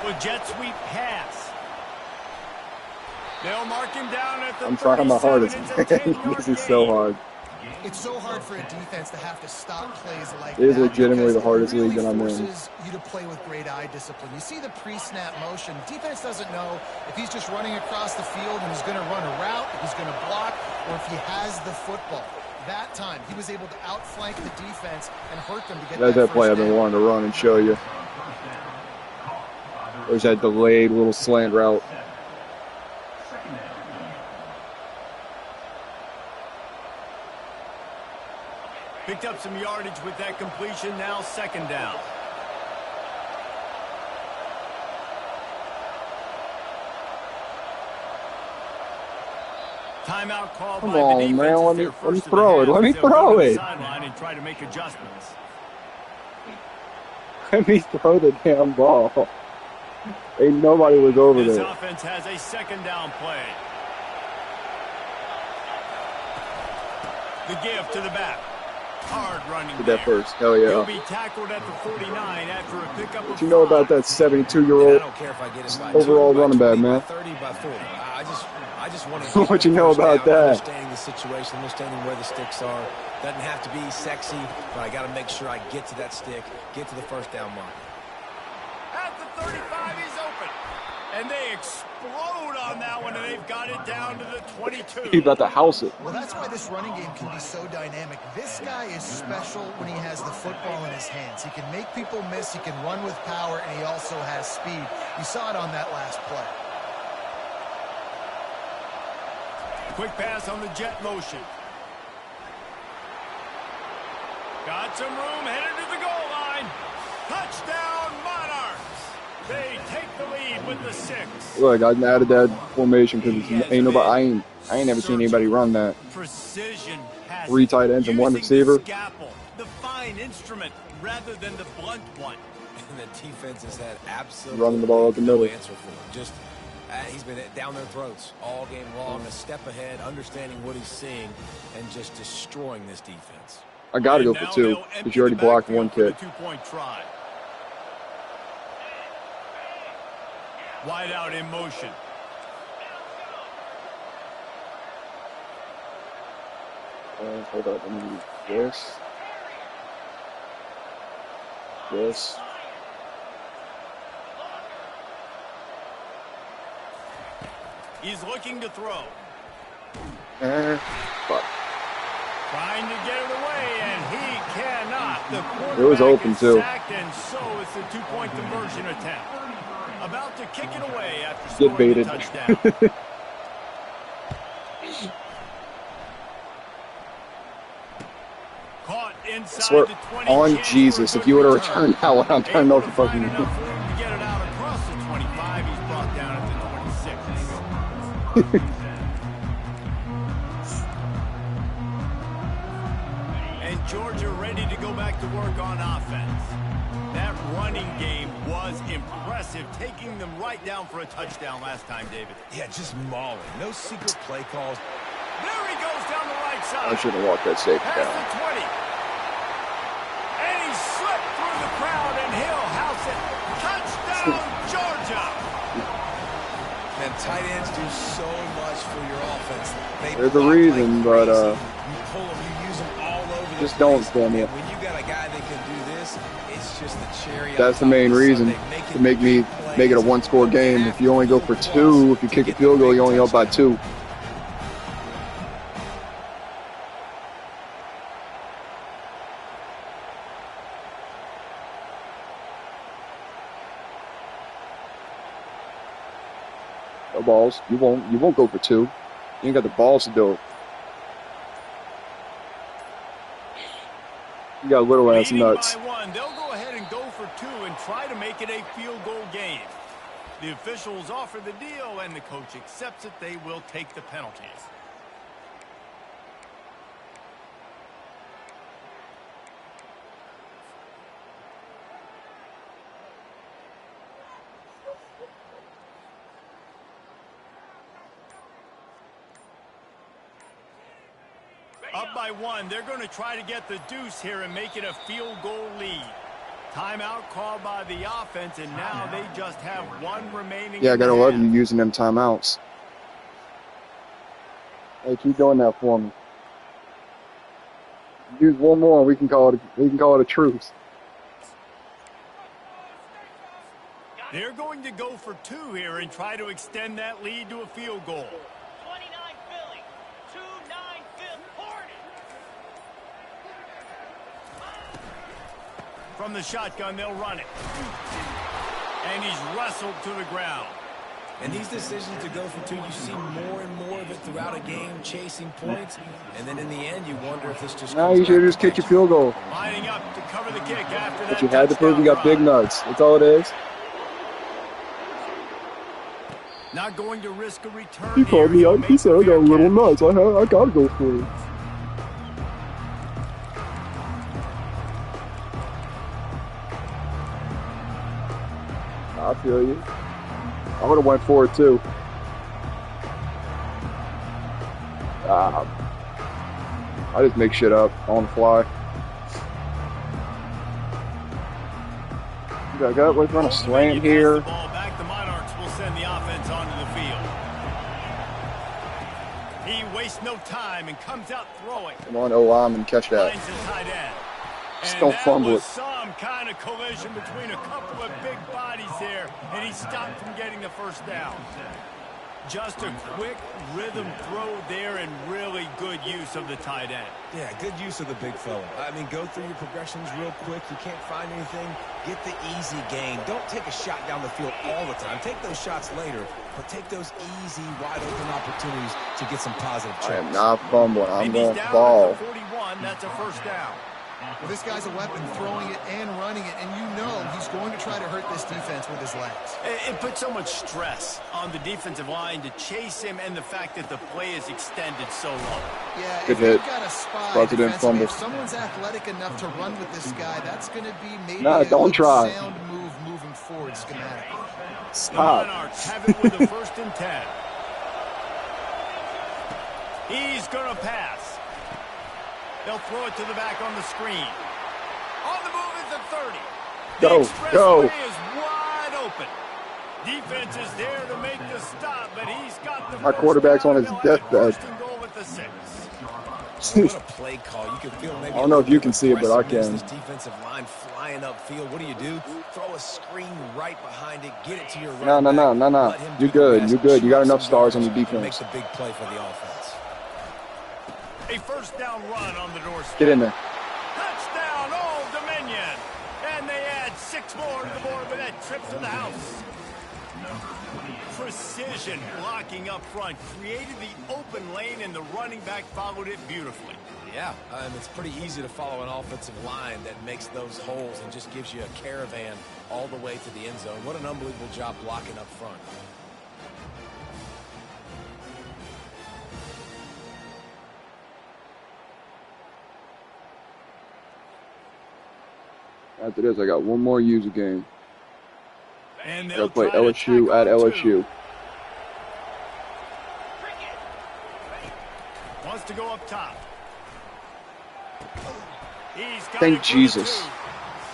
With jet sweep pass. They'll mark him down at the I'm trying my hardest. This is so hard. It's so hard for a defense to have to stop plays like It is that legitimately because the hardest it really league that I'm in. forces you to play with great eye discipline. You see the pre-snap motion. Defense doesn't know if he's just running across the field and he's going to run a route, if he's going to block, or if he has the football. That time, he was able to outflank the defense and hurt them to get That's that play I've first been down. wanting to run and show you. There's that delayed little slant route. Picked up some yardage with that completion. Now 2nd down. Timeout call by the defense. Man, let me throw it. Let me They'll throw go to the it. sideline and try to make adjustments. Let me throw the damn ball. Ain't nobody was over This there. offense has a 2nd down play. The give to the back. Hard running Did there. that first. Hell He'll yeah. be tackled at the 49 after a pickup of What you know about that 72-year-old I don't care if I get it by overall 2, by running 20, back, man? by 30, by 40. I just want to What you know about that? Understanding the situation, understanding where the sticks are. Doesn't have to be sexy, but I got to make sure I get to that stick, get to the 1st down mark. At the 35, he's open. And they explode on that one, and they've got it down to the 22. He about to house it. Well, that's why this running game can be so dynamic. This guy is special when he has the football in his hands. He can make people miss, he can run with power, and he also has speed. You saw it on that last play. Quick pass on the jet motion. Got some room, headed to the goal line. Touchdown, Monarchs. They take the lead with the 6. Look, I added that formation because ain't nobody. I ain't never seen anybody run that. Precision. 3 tight ends and 1 receiver. The scalpel, the fine instrument, rather than the blunt one. And the defense has had absolutely Running the ball up the no middle. answer for him. Just he's been down their throats all game long, a step ahead, understanding what he's seeing, and just destroying this defense. I got to go for 2 because you already blocked 1 kick. 2-point try. Wide out in motion. Hold up, let me do this. This. He's looking to throw. Fuck. Trying to get it away, and he cannot. The quarterback It was open, is too. sacked, and so it's a 2-point conversion attempt. About to kick it away after scoring Get baited. the touchdown. Caught I inside swear, the 20. on Chance Jesus, for a if you would have good return. returned that one, I'm turning Able off to the find fucking. enough room to get it out across the 25. He's brought down at the 26. And Georgia ready to go back to work on offense. That running game was impressive, taking them right down for a touchdown last time, David. Yeah, just mauling. No secret play calls. There he goes down the right side. I should have walked that safe Past down. the 20. And he slipped through the crowd, and he'll house it. Touchdown, Georgia! And tight ends do so much for your offense. There's a reason, but you pull them, you use them all over the just don't place. stand it. When you got a guy that can do this, it's just the cherry. That's the on top main of reason Sunday. to make it a 1-score game. If you only go for 2, if you kick a field goal, you only up by 2. No balls. You won't go for 2. You ain't got the balls to do it. You got little ass Leading nuts. by 1, they'll go ahead and go for 2 and try to make it a field goal game. The officials offer the deal, and the coach accepts it. They will take the penalties. Up by 1, they're going to try to get the deuce here and make it a field goal lead. Timeout called by the offense, and now they just have 1 remaining. Yeah, I gotta love you using them timeouts. Hey, keep doing that for me. Use 1 more, and we can call it a truce. They're going to go for 2 here and try to extend that lead to a field goal. 29 Philly, 2-9 Hornets. From the shotgun, they'll run it. And he's wrestled to the ground. And these decisions to go for two, you see more and more of it throughout a game, chasing points. And then in the end, you wonder if this just Now you should just kick your field goal. Lining up to cover the kick after that. But you had to prove you got big nuts. That's all it is. Not going to risk a return. He called me out. He said I got little nuts. I gotta go for it. I feel you. I would have went for it too. I just make shit up on the fly. I got like run a slant here. Back, the Monarchs will send the offense onto the field. He wastes no time and comes out throwing. Come on, O-line, catch that. Finds his tight end. Just don't fumble it. Some kind of collision between a couple of big bodies there, and he stopped from getting the first down. Just a quick rhythm throw there and really good use of the tight end. Yeah, good use of the big fella. I mean, go through your progressions real quick. You can't find anything. Get the easy gain. Don't take a shot down the field all the time. Take those shots later, but take those easy, wide-open opportunities to get some positive I am checks. not fumbling. I'm going to ball. 41, that's a first down. Well, this guy's a weapon, throwing it and running it, and you know he's going to try to hurt this defense with his legs. It puts so much stress on the defensive line to chase him, and the fact that the play is extended so long. Yeah, good if hit. you've got a spy President defensively, fumble. if someone's athletic enough to run with this guy, that's going to be maybe Nah, a don't try. sound move moving forward schematically. The Stop. Monarchs have it with a 1st and 10. He's going to pass. They'll throw it to the back on the screen. On the move is the 30. Go, The go. expressway is wide open. Defense is there to make the stop, but he's got the My first quarterback's down. on his They'll have deathbed. 1st and goal at the 6. What a play call. You can feel maybe I don't know if you can see it, but I can. This defensive line flying upfield. What do? Throw a screen right behind it. Get it to your right No. back. Let him do You're the good. rest. You're good. You got enough Trust stars on him your and defense. Makes a big play for the offense. A 1st down run on the doorstep. Get in there. Touchdown, Old Dominion. And they add 6 more to the board with that trip to the house. Precision blocking up front created the open lane, and the running back followed it beautifully. Yeah, it's pretty easy to follow an offensive line that makes those holes and just gives you a caravan all the way to the end zone. What an unbelievable job blocking up front. After this, I got one more user game. And I they'll gotta play try to LSU at tackle him, LSU. too. Wants to go up top. He's got Thank it for the Jesus. 2.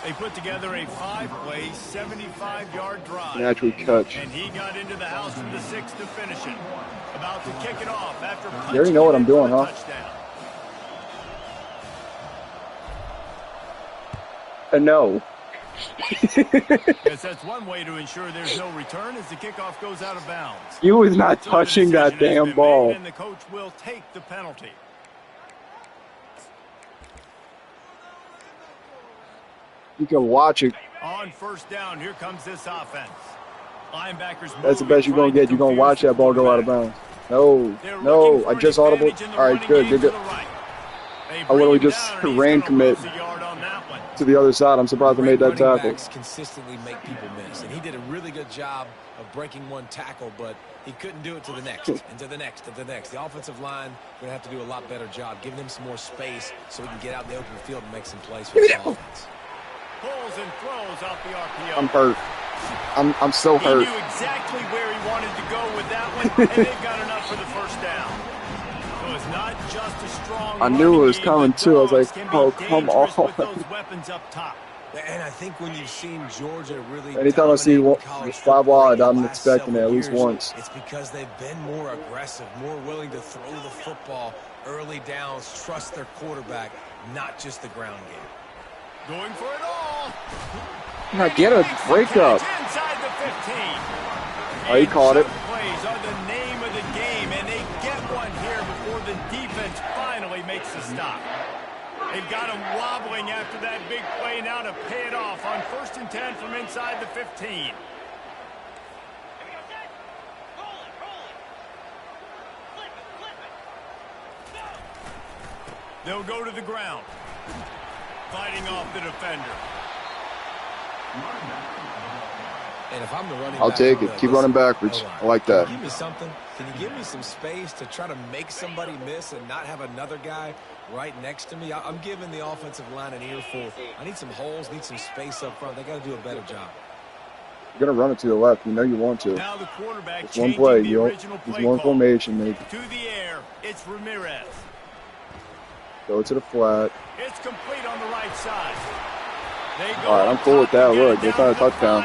They put together a 5-play, 75-yard drive. Natural catch. And he got into the house from the 6 to finish it. About to kick it off after You already know what I'm doing, huh? Touchdown. No. Guess that's one way to ensure there's no return as the kickoff goes out of bounds. You was not So the touching that decision has damn been ball. made, and the coach will take the penalty. You can watch it. On 1st down, here comes this offense. Linebackers. That's the best you're going to get. You're going to watch that ball go out of bounds. No. I just audible. All right, good. I literally just ran commit to the other side. I'm surprised I made that Running tackle. backs consistently make people miss, and he did a really good job of breaking one tackle, but he couldn't do it to the next, and to the next, and to the next. The offensive line going to have to do a lot better job, giving him some more space so he can get out in the open field and make some plays for the offense. Pulls and throws off the RPO. I'm hurt. I'm so He hurt. knew exactly where he wanted to go with that one, and they've got enough for the 1st down. So it's not just a strong I knew it was running game, coming but too. I was dogs like, can be oh, come dangerous on. with those weapons up top. And I think when you've seen Georgia really Anytime I see dominate college 5 football wide, the I'm last expecting it at several least years, once. It's because they've been more aggressive, more willing to throw the football early downs, trust their quarterback, not just the ground game. Going for it all. Now get a breakup. Inside the 15. Oh, he caught it. Plays are the name of the game, and they get one here before the defense finally makes the stop. They've got him wobbling after that big play now to pay it off on 1st and 10 from inside the 15. They'll go to the ground. Fighting off the defender. And if I'm the running I'll back, take it. Keep running backwards. I like that. Give me something. Can you give me some space to try to make somebody miss and not have another guy right next to me? I'm giving the offensive line an earful. I need some holes, need some space up front. They got to do a better job. You're going to run it to the left. You know you want to. Now the quarterback It's one play. the original play It's one call. formation, maybe. To the air, it's Ramirez. Go to the flat. It's complete on the right side. They go All right, I'm cool with that. Look, they found a touchdown.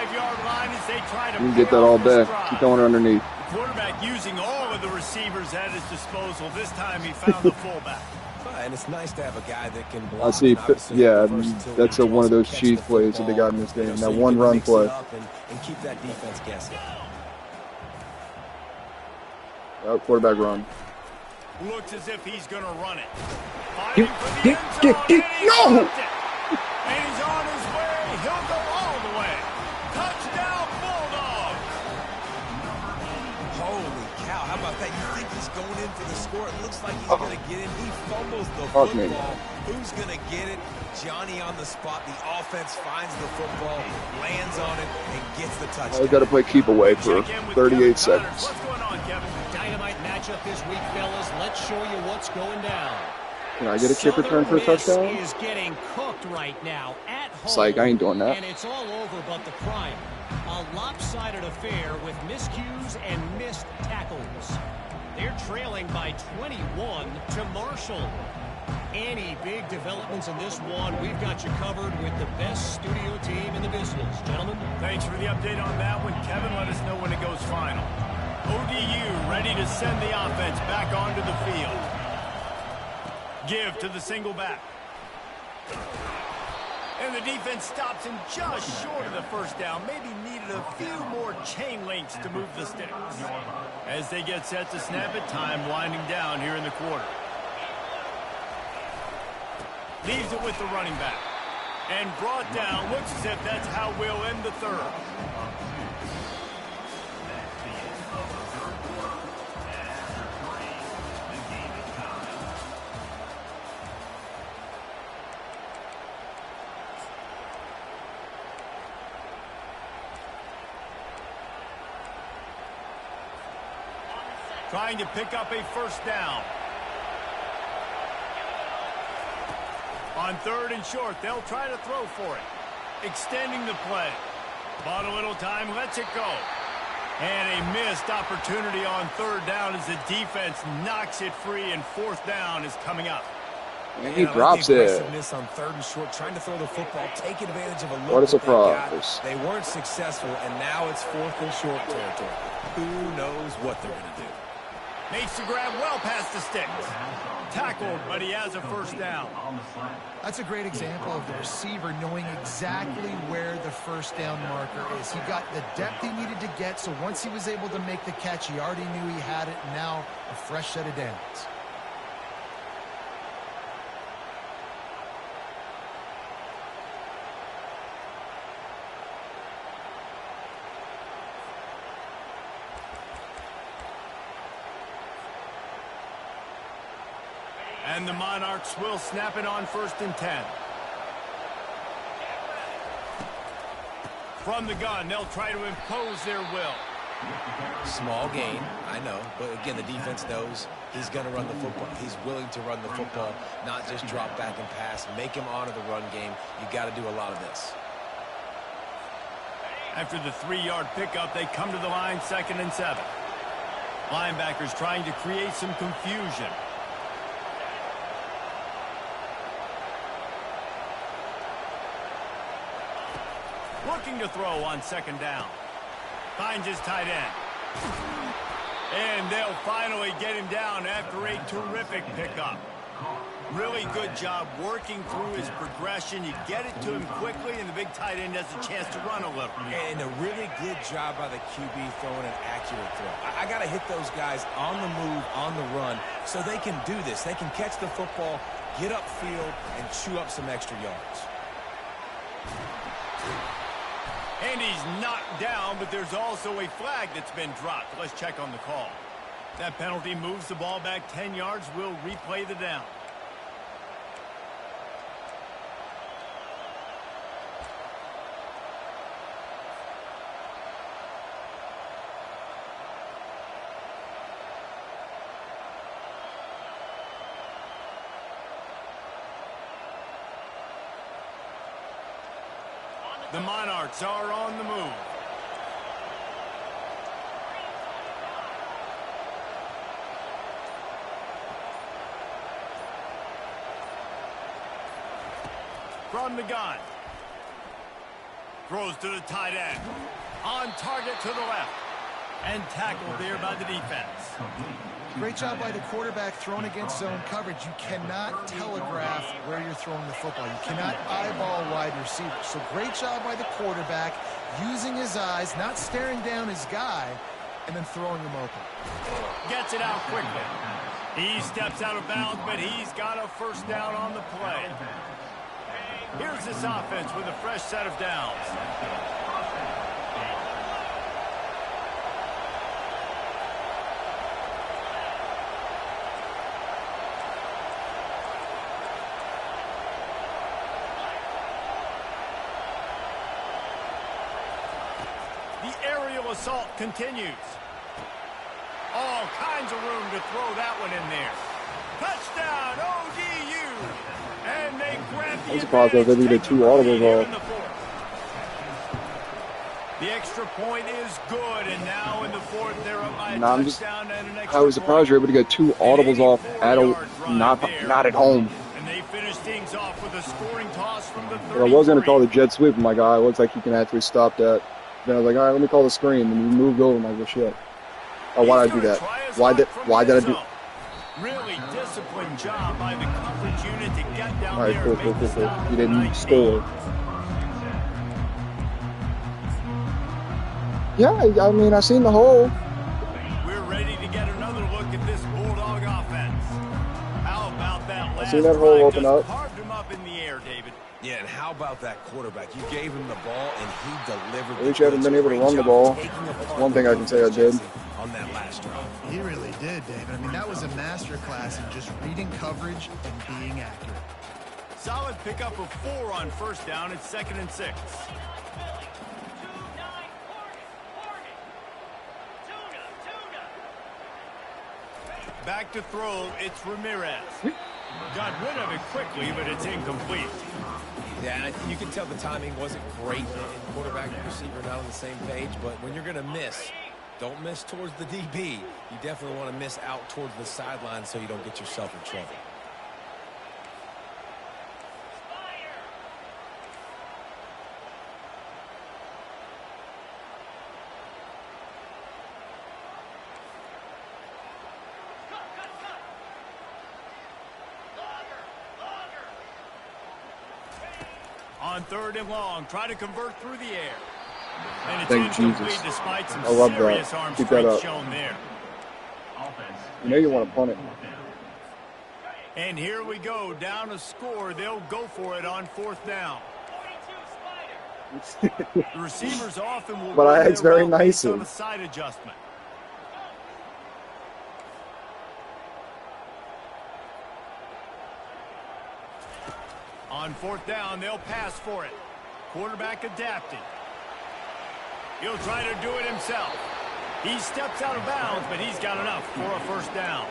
You can get that all day. Keep going underneath. The quarterback using all of the receivers at his disposal. This time he found the fullback. And it's nice to have a guy that can block. I see. Yeah, that's one of those cheese plays that they got in this game. That one run play. And keep that defense guessing. Oh, quarterback run. Looks as if he's going to run it. No! And he's on his way. He'll go all the way. Touchdown, Bulldog. Holy cow. How about that? You think he's going in for the score? It looks like he's going to get in. He fumbles the football. Who's going to get it? Johnny on the spot. The offense finds the football, lands on it, and gets the touchdown. I've got to play keep away for 38 seconds. What's going on, Kevin? Dynamite matchup this week, fellas. Let's show you what's going down. Can I get a kick return for a touchdown? Is getting cooked right now at home. Psych, I ain't doing that. And it's all over but the prime. A lopsided affair with miscues and missed tackles. They're trailing by 21 to Marshall. Any big developments in this one, we've got you covered with the best studio team in the business. Gentlemen. Thanks for the update on that one. Kevin, let us know when it goes final. ODU ready to send the offense back onto the field. Give to the single back. And the defense stops him just short of the first down. Maybe needed a few more chain links to move the sticks. As they get set to snap it, time winding down here in the quarter. Leaves it with the running back. And brought down. Looks as if that's how we'll end the third. Trying to pick up a first down. On third and short, they'll try to throw for it. Extending the play. Bought a little time, lets it go. And a missed opportunity on third down as the defense knocks it free, and fourth down is coming up. And he drops it. Miss on third and short, trying to throw the football, take advantage of a look. What a surprise. They weren't successful, and now it's fourth and short territory. Who knows what they're going to do? Makes the grab well past the sticks. Tackled, but he has a first down. That's a great example of the receiver knowing exactly where the first down marker is. He got the depth he needed to get, so once he was able to make the catch, he already knew he had it. Now a fresh set of downs. And the Monarchs will snap it on 1st and 10. From the gun, they'll try to impose their will. Small gain, I know. But again, the defense knows he's going to run the football. He's willing to run the football, not just drop back and pass. Make him honor the run game. You got to do a lot of this. After the 3-yard pickup, they come to the line 2nd and 7. Linebackers trying to create some confusion. Looking to throw on 2nd down. Finds his tight end. And they'll finally get him down after a terrific pickup. Really good job working through his progression. You get it to him quickly, and the big tight end has a chance to run a little. And a really good job by the QB throwing an accurate throw. I got to hit those guys on the move, on the run, so they can do this. They can catch the football, get upfield, and chew up some extra yards. And he's knocked down, but there's also a flag that's been dropped. Let's check on the call. That penalty moves the ball back 10 yards. We'll replay the down. The Monarchs are on the move. From the gun. Throws to the tight end. On target to the left. And tackled there by the defense. Great job by the quarterback throwing against zone coverage. You cannot telegraph where you're throwing the football. You cannot eyeball wide receivers. So great job by the quarterback using his eyes, not staring down his guy, and then throwing him open. Gets it out quickly. He steps out of bounds, but he's got a first down on the play. Here's this offense with a fresh set of downs. The aerial assault continues. All kinds of room to throw that one in there. Touchdown, ODU! And they grab the I'm surprised I was able to get 2 audibles off. The extra point is good, and now in the fourth, they're up by a touchdown and an extra I was surprised you were able to get 2 audibles off at not at home. And they finish things off with a scoring toss from the 33. But I was going to call the jet sweep, but my guy, it looks like he can actually stop that. Then I was like, all right, let me call the screen, and he moved over, and I was like, shit. Oh, why did I do that? Why did I do? Really disciplined job by the coverage unit to get down all right, there. cool. He didn't score. Yeah, I mean, I seen the hole. We're ready to get another look at this Bulldog offense. How about that last I seen that hole open drive? up. Just carved him up in the air, David. Yeah, and how about that quarterback? You gave him the ball, and he delivered. At least you haven't been able to run the ball. That's one thing I can say I did. On that last drive. He really did, David. I mean, that was a masterclass in just reading coverage and being accurate. Solid pickup of 4 on first down. It's 2nd and 6. Back to throw. It's Ramirez. Got rid of it quickly, but it's incomplete. Yeah, you can tell the timing wasn't great. Quarterback and receiver not on the same page, but when you're going to miss, don't miss towards the DB. You definitely want to miss out towards the sideline so you don't get yourself in trouble. On 3rd and long, try to convert through the air. And it's Thank incomplete Jesus. despite some I love serious that. arm Keep that strength up. shown there. You know you want to punt it. And here we go, down a score. They'll go for it on 4th down. The receivers often will But I run asked their very route based nicely. on a side adjustment. On 4th down, they'll pass for it. Quarterback adapting. He'll try to do it himself. He steps out of bounds, but he's got enough for a first down.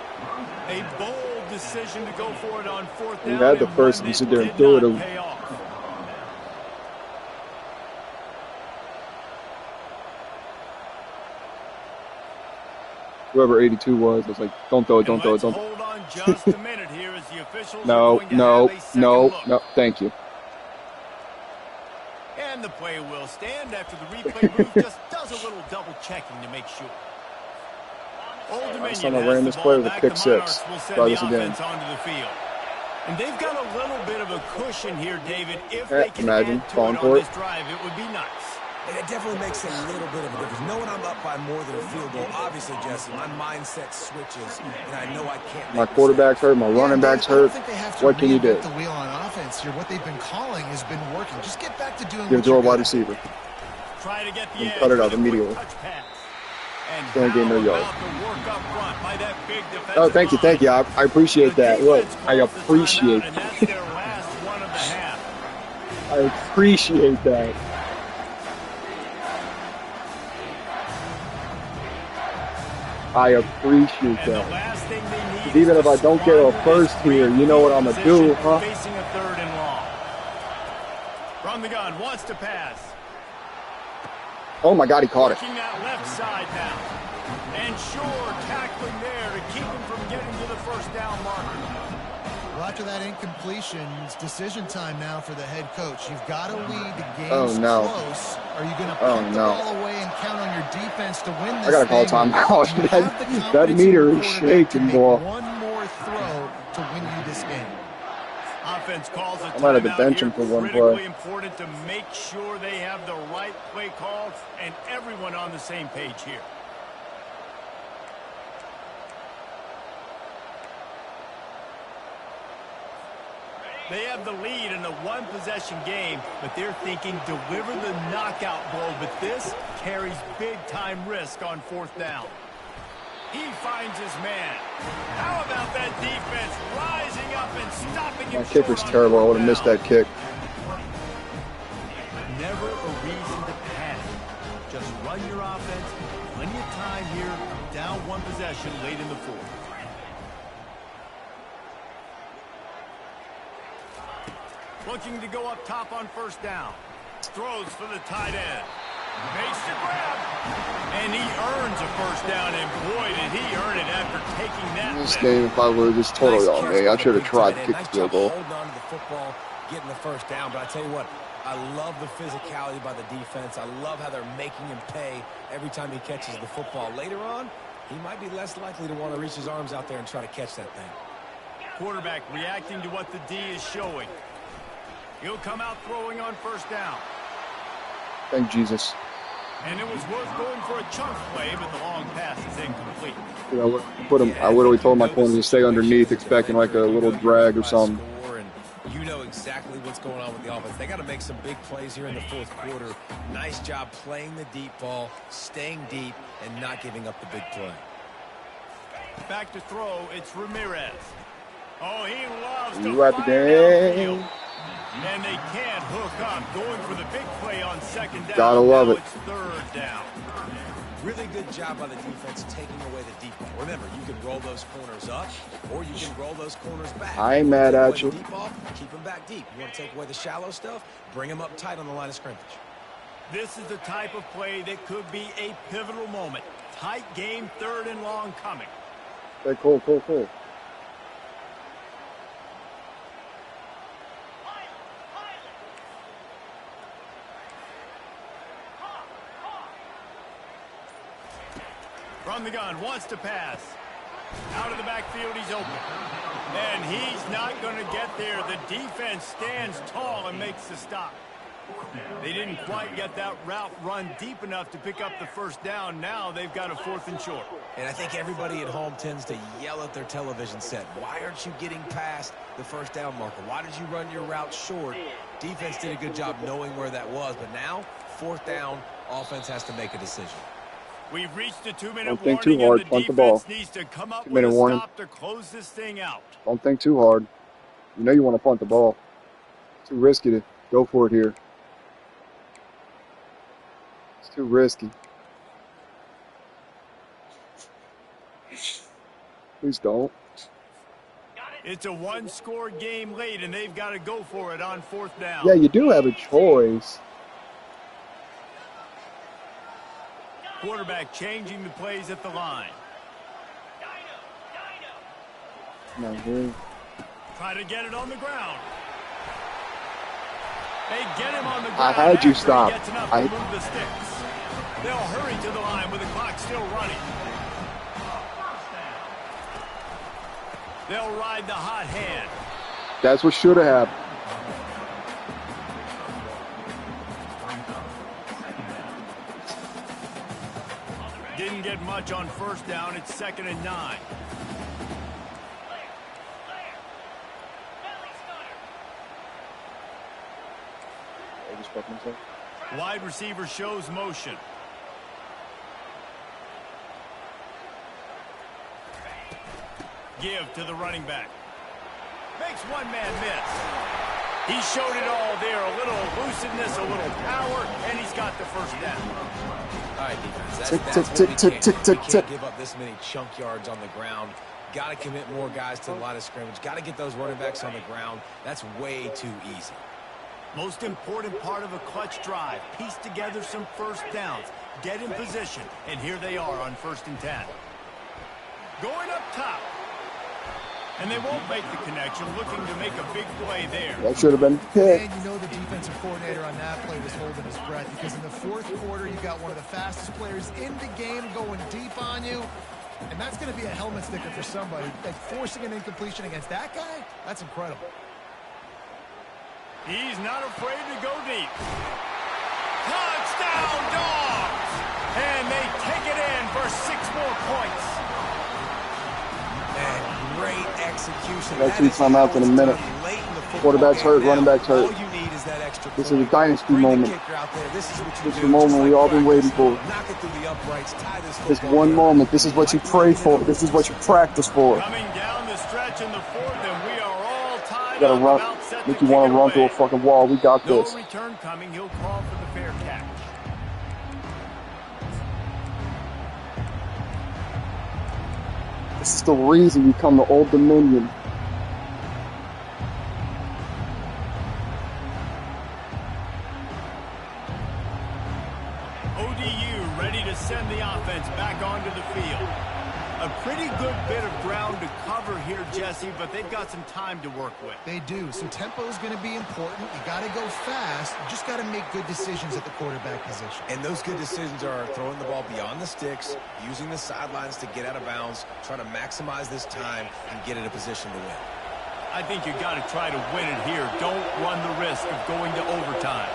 A bold decision to go for it on 4th down. You had the first, and you sit there and threw it. Pay off. Whoever 82 was like, don't throw it, don't throw it, don't. Hold on just a minute here as the officials No, are going to no, have a second no, look. no. Thank you. And the play will stand after the replay booth just does a little double checking to make sure. Old Dominion Last time I has ran the this ball play was a back. pick The six. Monarchs will send Try the this again. offense onto the field. And they've got a little bit of a cushion here, David. If Yeah, they can imagine add to falling it for on it. this drive, it would be nice. And it definitely makes a little bit of a difference. Knowing I'm up by more than a field goal, obviously, Jesse, my mindset switches, and I know I can't My make quarterback's hurt, my running back's I don't hurt. think they have to What can you do? reinvent the wheel on offense here. What they've been calling has been working. Just get back to doing Give it what to a you're wide good at. receiver. Try to get the And edge cut it out with a quick immediately. touch pass. And Don't gain no how yard. about the work up front by that big defensive Oh, thank you, thank you. I appreciate The that. Look, defense I calls the appreciate timeout, and that's their last one of the half. I appreciate that. I appreciate And the that. last thing they need Even is if I to don't get a squander first this here, you know what I'ma do, position huh? Facing a 3rd and long. From the gun, wants to pass. Oh my God, he caught it. Working that left side now. And sure, tackling there to keep him from getting to the first down marker. Well, after that incompletion, it's decision time now for the head coach. You've got to lead the game's close. Are you going to punt the ball away and count on your defense to win this? I gotta call timeout. That meter is shaking, boy. One more throw to win you this game. Offense calls a I might have to timeout bench here. him for one Critically play. important to make sure they have the right play call and everyone on the same page here. They have the lead in a one-possession game, but they're thinking deliver the knockout blow, but this carries big-time risk on fourth down. He finds his man. How about that defense rising up and stopping him? My kicker's terrible. I would have missed that kick. Never a reason to panic. Just run your offense. Plenty of time here. Down one possession late in the fourth. Looking to go up top on first down. Throws for the tight end. Makes the grab. And he earns a first down, and boy, did he earn it after taking that. This game, if I lose, it's totally on me. I should have tried to kick the field goal. Holding on to the football, getting the first down, but I tell you what, I love the physicality by the defense. I love how they're making him pay every time he catches the football. Later on, he might be less likely to want to reach his arms out there and try to catch that thing. Quarterback reacting to what the D is showing. He'll come out throwing on first down. Thank Jesus. And it was worth going for a chunk play, but the long pass is incomplete. Dude, I literally told my corner to stay underneath, expecting like a little drag or something. You know exactly what's going on with the offense. They got to make some big plays here in the fourth quarter. Nice job playing the deep ball, staying deep, and not giving up the big play. Back to throw, it's Ramirez. Oh, he loves You to at the fire game. downfield. And they can't hook up, going for the big play on second down. Gotta love it. It's third down. Really good job by the defense taking away the deep ball. Remember, you can roll those corners up, or you can roll those corners back. I ain't mad at you. Deep ball, keep them back deep. You want to take away the shallow stuff, bring them up tight on the line of scrimmage. This is the type of play that could be a pivotal moment. Tight game, third and long coming. Okay, cool. From the gun, wants to pass. Out of the backfield, he's open. And he's not going to get there. The defense stands tall and makes the stop. They didn't quite get that route run deep enough to pick up the first down. Now they've got a fourth and short. And I think everybody at home tends to yell at their television set. Why aren't you getting past the first down marker? Why did you run your route short? Defense did a good job knowing where that was. But now, fourth down, offense has to make a decision. We've reached the 2-minute Don't think warning, too hard. and the Punt the ball. defense needs to come up 2-minute with a warning. stop to close this thing out. Don't think too hard. You know you want to punt the ball. It's too risky to go for it here. It's too risky. Please don't. It's a one-score game late, and they've got to go for it on fourth down. Yeah, you do have a choice. Quarterback changing the plays at the line. No, here. Try to get it on the ground. They get him on the ground. I had you after stop. He gets enough to move the sticks. They'll hurry to the line with the clock still running. They'll ride the hot hand. That's what should have happened. Didn't get much on first down. It's 2nd and 9. I just fucked myself. Wide receiver shows motion. Give to the running back. Makes one man miss. He showed it all there. A little elusiveness, a little power, and he's got the first down. All right, defense. Tick, That's tick, what tick, we tick, can't tick, do. We tick. can't give up this many chunk yards on the ground. Got to commit more guys to the line of scrimmage. Got to get those running backs on the ground. That's way too easy. Most important part of a clutch drive. Piece together some first downs. Get in position. And here they are on 1st and 10. Going up top. And they won't make the connection, looking to make a big play there. That should have been picked. And you know the defensive coordinator on that play was holding his breath, because in the 4th quarter, you got one of the fastest players in the game going deep on you. And that's going to be a helmet sticker for somebody. Like, forcing an incompletion against that guy, that's incredible. He's not afraid to go deep. Touchdown, Dogs! And they take it in for 6 more points. And great execution. Got 2 timeouts in a minute. Quarterback's hurt, running back's hurt. All you need is that extra This is a dynasty Bring the moment. kicker out there. This is what you This is do. the moment Just we like all been waiting practice. for. Knock it through the uprights, tie This this football one game. moment. This is what you pray for. This is what you practice for. Coming down the stretch in the 4th, and we are all tied You gotta up, run. about set Make to you want kick to it run through a away. fucking wall. We got No this. return coming. He'll call for the fair catch. This is the reason you come to Old Dominion. ODU ready to send the offense back onto the field. A pretty good bit of ground to cover here, Jesse, but they've got some time to work with. They do. So tempo is going to be important. You got to go fast. You just got to make good decisions at the quarterback position. And those good decisions are throwing the ball beyond the sticks, using the sidelines to get out of bounds, trying to maximize this time and get in a position to win. I think you got to try to win it here. Don't run the risk of going to overtime.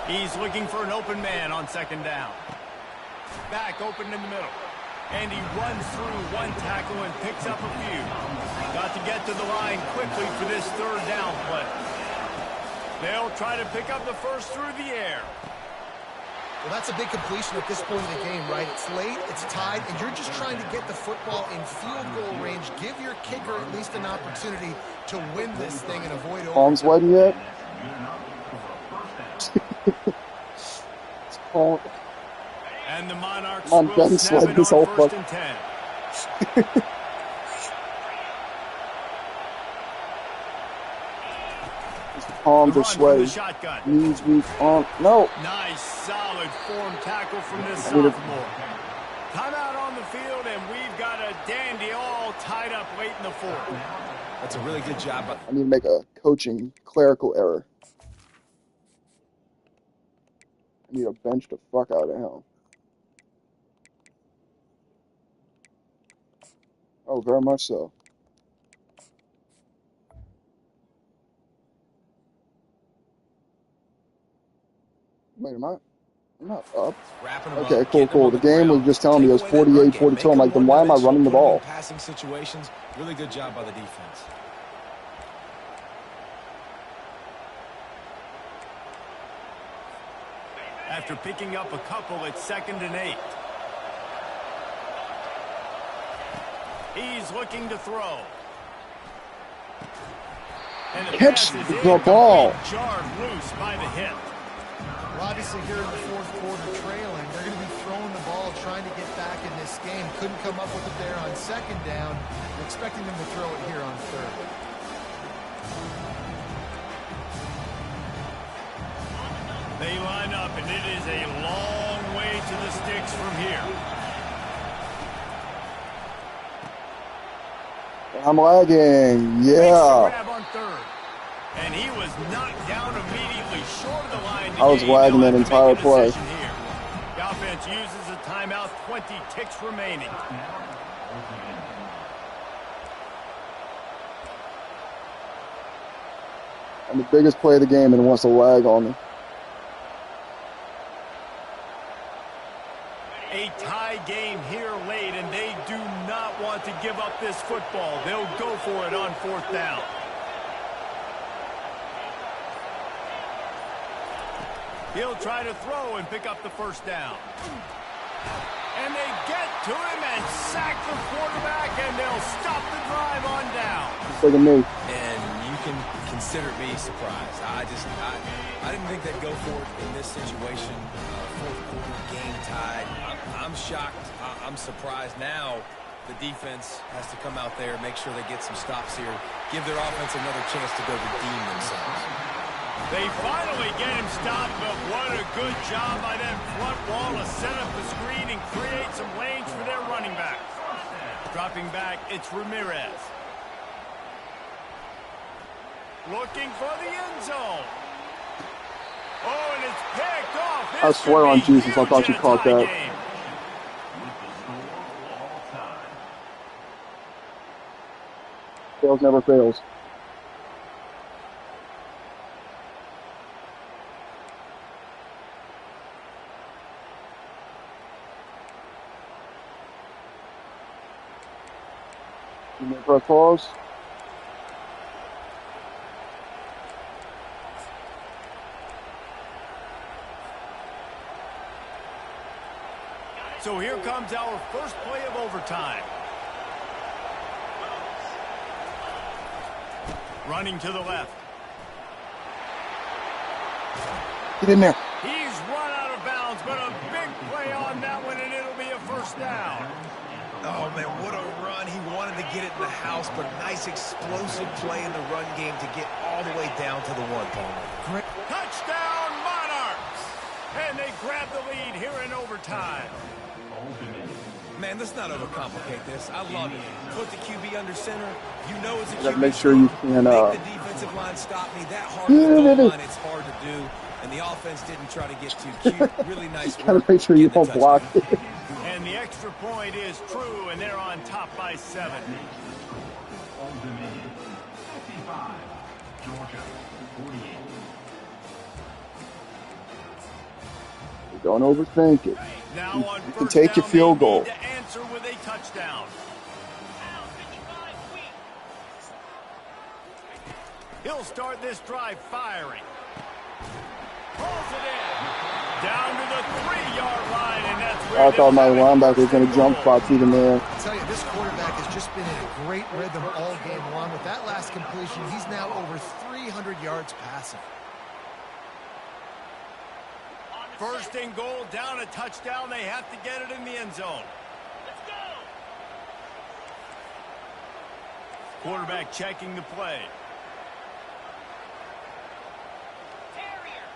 He's looking for an open man on 2nd down. Back open in the middle. And he runs through one tackle and picks up a few. Got to get to the line quickly for this 3rd down play. They'll try to pick up the first through the air. Well, that's a big completion at this point in the game, right? It's late, it's tied, and you're just trying to get the football in field goal range. Give your kicker at least an opportunity to win this thing and avoid Palms overtime. sweating yet? It's cold. And the Monarchs I'm will done snap sweating it this on whole 1st and 10. Palms The are run from sweaty. the shotgun. Knees weak. No. Nice, solid form tackle from this I need a- sophomore. Timeout on the field, and we've got a dandy all tied up late in the 4th. That's a really good job. I need to make a coaching clerical error. I need to bench the fuck out of him. Oh, very much so. Wait, am I? I'm not up. Wrapping them Okay, up, cool, getting them cool. on The game was ground. just telling me it was Take away that run game, 48-42. I'm make like, them then why am I one-dimensional, running the put them in ball? Passing situations, really good job by the defense. After picking up a couple, it's 2nd and 8. He's looking to throw. And the Catch pass is the ball. incomplete, jarred loose by the hip. Well, obviously, here in the 4th quarter trailing, they're going to be throwing the ball, trying to get back in this game. Couldn't come up with it there on 2nd down. We're expecting them to throw it here on 3rd. They line up, and it is a long way to the sticks from here. I'm lagging. Makes the Yeah. grab on 3rd. And he was knocked down immediately short of the line. I was lagging that entire play. Here. The offense uses a timeout, 20 ticks remaining. I'm the biggest play of the game and it wants to lag on me. A tie game here late, and they do not want to give up this football. They'll go for it on 4th down. He'll try to throw and pick up the 1st down. And they get to him and sack the quarterback, and they'll stop the drive on down. Look at me. And you can consider me surprised. I didn't think they'd go for it in this situation. 4th quarter game tied. I'm shocked. I'm surprised now. The defense has to come out there, make sure they get some stops here, give their offense another chance to go redeem themselves. They finally get him stopped, but what a good job by that front wall to set up the screen and create some lanes for their running back. Dropping back, it's Ramirez. Looking for the end zone. Oh, and it's picked off. I swear on Jesus, I thought you caught that. Fails never fails. You may press pause. So here comes our first play of overtime. Running to the left. Get in there. He's run out of bounds, but a big play on that one, and it'll be a first down. Oh, man, what a run. He wanted to get it in the house, but nice explosive play in the run game to get all the way down to the one, Palmer. Touchdown, Monarchs! And they grab the lead here in overtime. Man, let's not overcomplicate this. I love it. Put the QB under center. You know it's a You gotta QB make sure you can, make the defensive line stop me. That hard of a goal line, it's hard to do. And the offense didn't try to get too cute. Really nice work. Gotta make sure you don't block it. And the extra point is true, and they're on top by 7. Old Dominion, 55. Georgia, 48. Don't overthink it. Now on You can first take your down, field they goal. need to answer with a touchdown. He'll start this drive firing. Pulls it in. Down to the 3-yard line, and that's where I thought my linebacker was going to jump spot through the man. I tell you, this quarterback has just been in a great rhythm all game long. With that last completion, he's now over 300 yards passing. First and goal, down a touchdown. They have to get it in the end zone. Let's go. Quarterback checking the play. Terrier.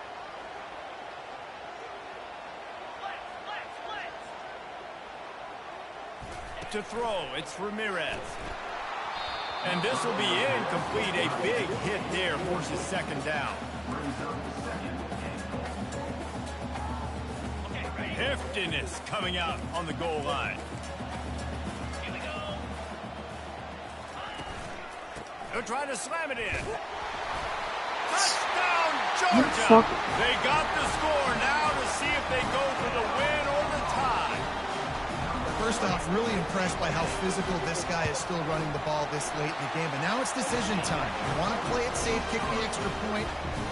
To throw, it's Ramirez. And this will be incomplete. A big hit there, forces second down. Heftiness coming out on the goal line. Here we go. They're trying to slam it in. Touchdown, Georgia! They got the score now to see if they go for the win or the tie. First off, really impressed by how physical this guy is still running the ball this late in the game. But now it's decision time. You want to play it safe, kick the extra point,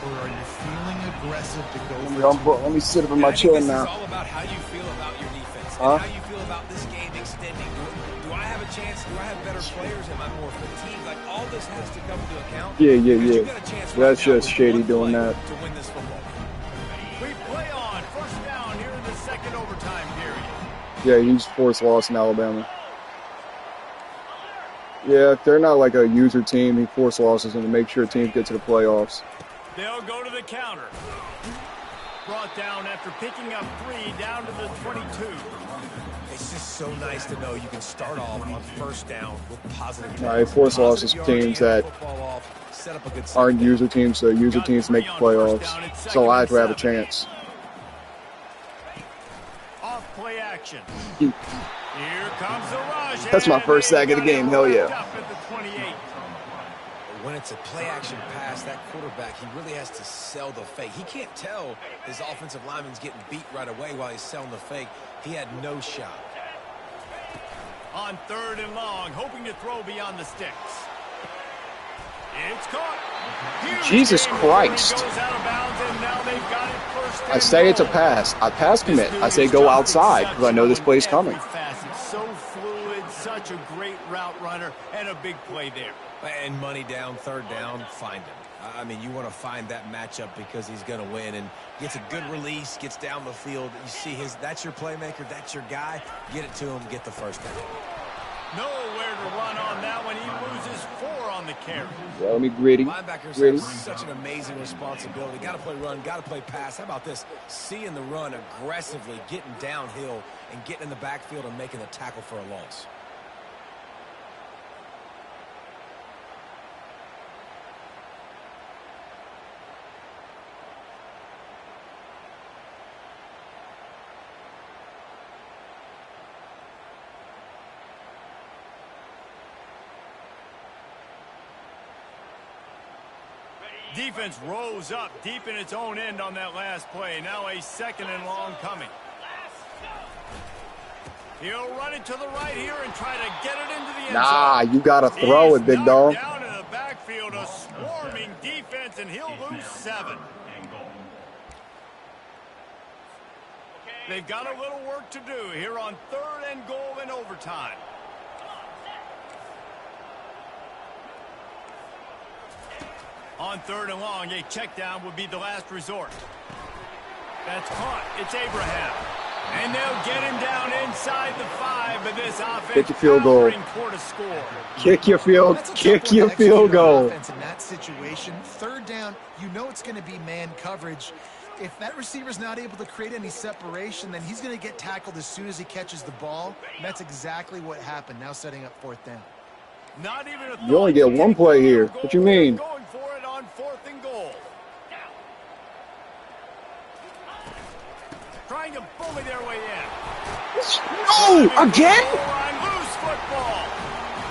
or are you feeling aggressive to go for it? Let me sit up in my chair now. This is all about how you feel about your defense and how you feel about this game extending. Do I have a chance? Do I have better players? Am I more fatigued? Like, all this has to come into account. Yeah. That's just Shady doing that. To win this football game. We play on. First down here in the second overtime period. Yeah, he's forced loss in Alabama. Yeah, if they're not like a user team, he forced losses and to make sure teams get to the playoffs. They'll go to the counter. Brought down after picking up 3 down to the 22. It's just so nice to know you can start off on first down with positive. He forced losses to teams that aren't user teams, so user teams make the playoffs. So I have to have a chance. Off play action. Here comes the rush. That's my first sack of the game. Hell yeah. When it's a play-action pass, that quarterback, he really has to sell the fake. He can't tell his offensive lineman's getting beat right away while he's selling the fake. He had no shot. On 3rd and long, hoping to throw beyond the sticks. It's caught. Huge Jesus game. Christ. Goes out of bounds, and now they've got it first I say it's a pass. I pass commit. I say go outside because I know this play's coming. So fluid, such a great route runner, and a big play there. And money down, 3rd down, find him. I mean, you want to find that matchup because he's going to win and gets a good release, gets down the field. You see that's your playmaker, that's your guy. Get it to him, get the first down. Nowhere to run on that one. He loses 4 on the carry. Yeah, let me gritty. Linebackers Gritty. have such an amazing responsibility. Got to play run, got to play pass. How about this? Seeing the run aggressively, getting downhill, and getting in the backfield and making the tackle for a loss. Defense rose up deep in its own end on that last play. Now a 2nd and long coming. He'll run it to the right here and try to get it into the end zone. Nah, you gotta throw it, big dog. Down in the backfield, a swarming defense, and he'll lose 7. They've got a little work to do here on 3rd and goal in overtime. On 3rd and long, a check down would be the last resort. That's caught. It's Abraham. And they'll get him down inside the 5, but this offense kick your field goal. For to score. Kick your field goal. Offense in that situation, 3rd down, you know it's going to be man coverage. If that receiver's not able to create any separation, then he's going to get tackled as soon as he catches the ball. And that's exactly what happened. Now setting up 4th down. Not even a You only get one play here. What you mean? Going for it on 4th and goal. Trying to bully their way in. No, again? Loose football.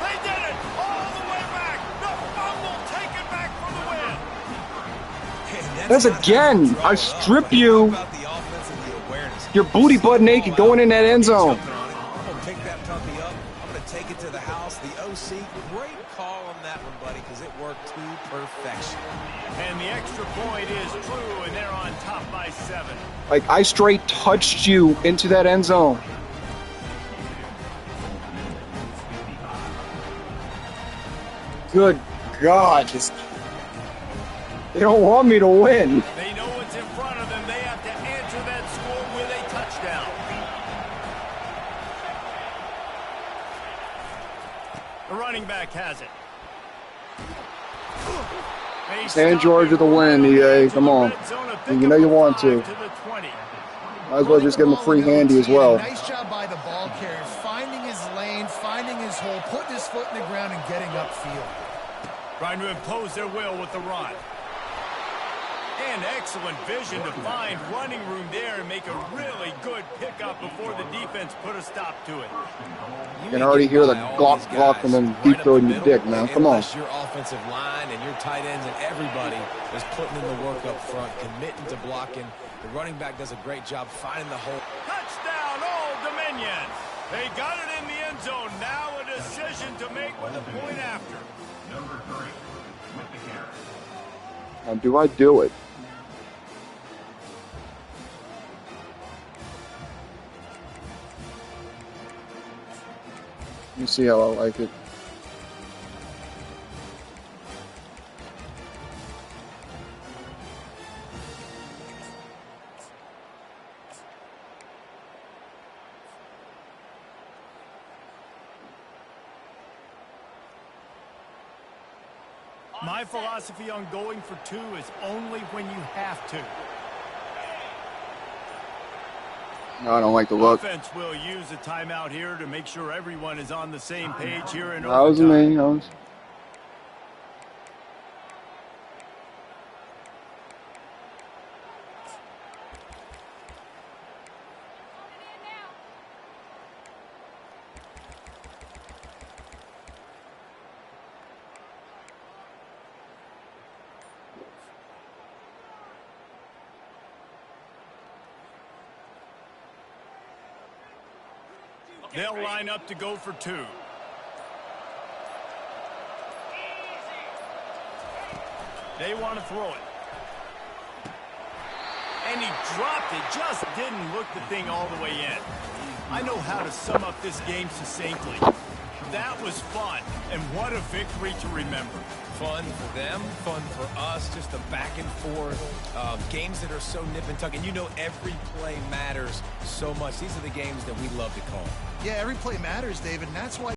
They did it all the way back. The fumble taken back for the win. That's again. I strip you. Your booty butt naked going in that end zone. Pick that puppy up. I'm going to take it to the house. The OC, great call on that one, buddy, because it worked to perfection. And the extra point is true, and they're on top by 7. Like, I straight touched you into that end zone. Good God. They don't want me to win. They know what's in front of them. They have to answer that score with a touchdown. The running back has it. St. Georgia to win, EA. Come on. You know you want to. Might as well just give him a free handy as well. Nice job by the ball carrier, finding his lane, finding his hole, putting his foot in the ground and getting upfield. Trying to impose their will with the run. And excellent vision to find running room there and make a really good pickup before the defense put a stop to it. You can already hear the glock from them deep throating your dick, man. Come on. Your offensive line and your tight ends and everybody is putting in the work up front, committing to blocking. The running back does a great job finding the hole. Touchdown, Old Dominion. They got it in the end zone. Now a decision to make with a point after. Number 3 with the carry. Now, do I do it? Let me see how I like it. My philosophy on going for 2 is only when you have to. No, I don't like the look. Offense will use a timeout here to make sure everyone is on the same page here in That was overtime. me. That was... They'll line up to go for 2. They want to throw it. And he dropped it. Just didn't look the thing all the way in. I know how to sum up this game succinctly. That was fun, and what a victory to remember. Fun for them, fun for us, just the back and forth, games that are so nip and tuck. And you know every play matters so much. These are the games that we love to call. Yeah, every play matters, David, and that's why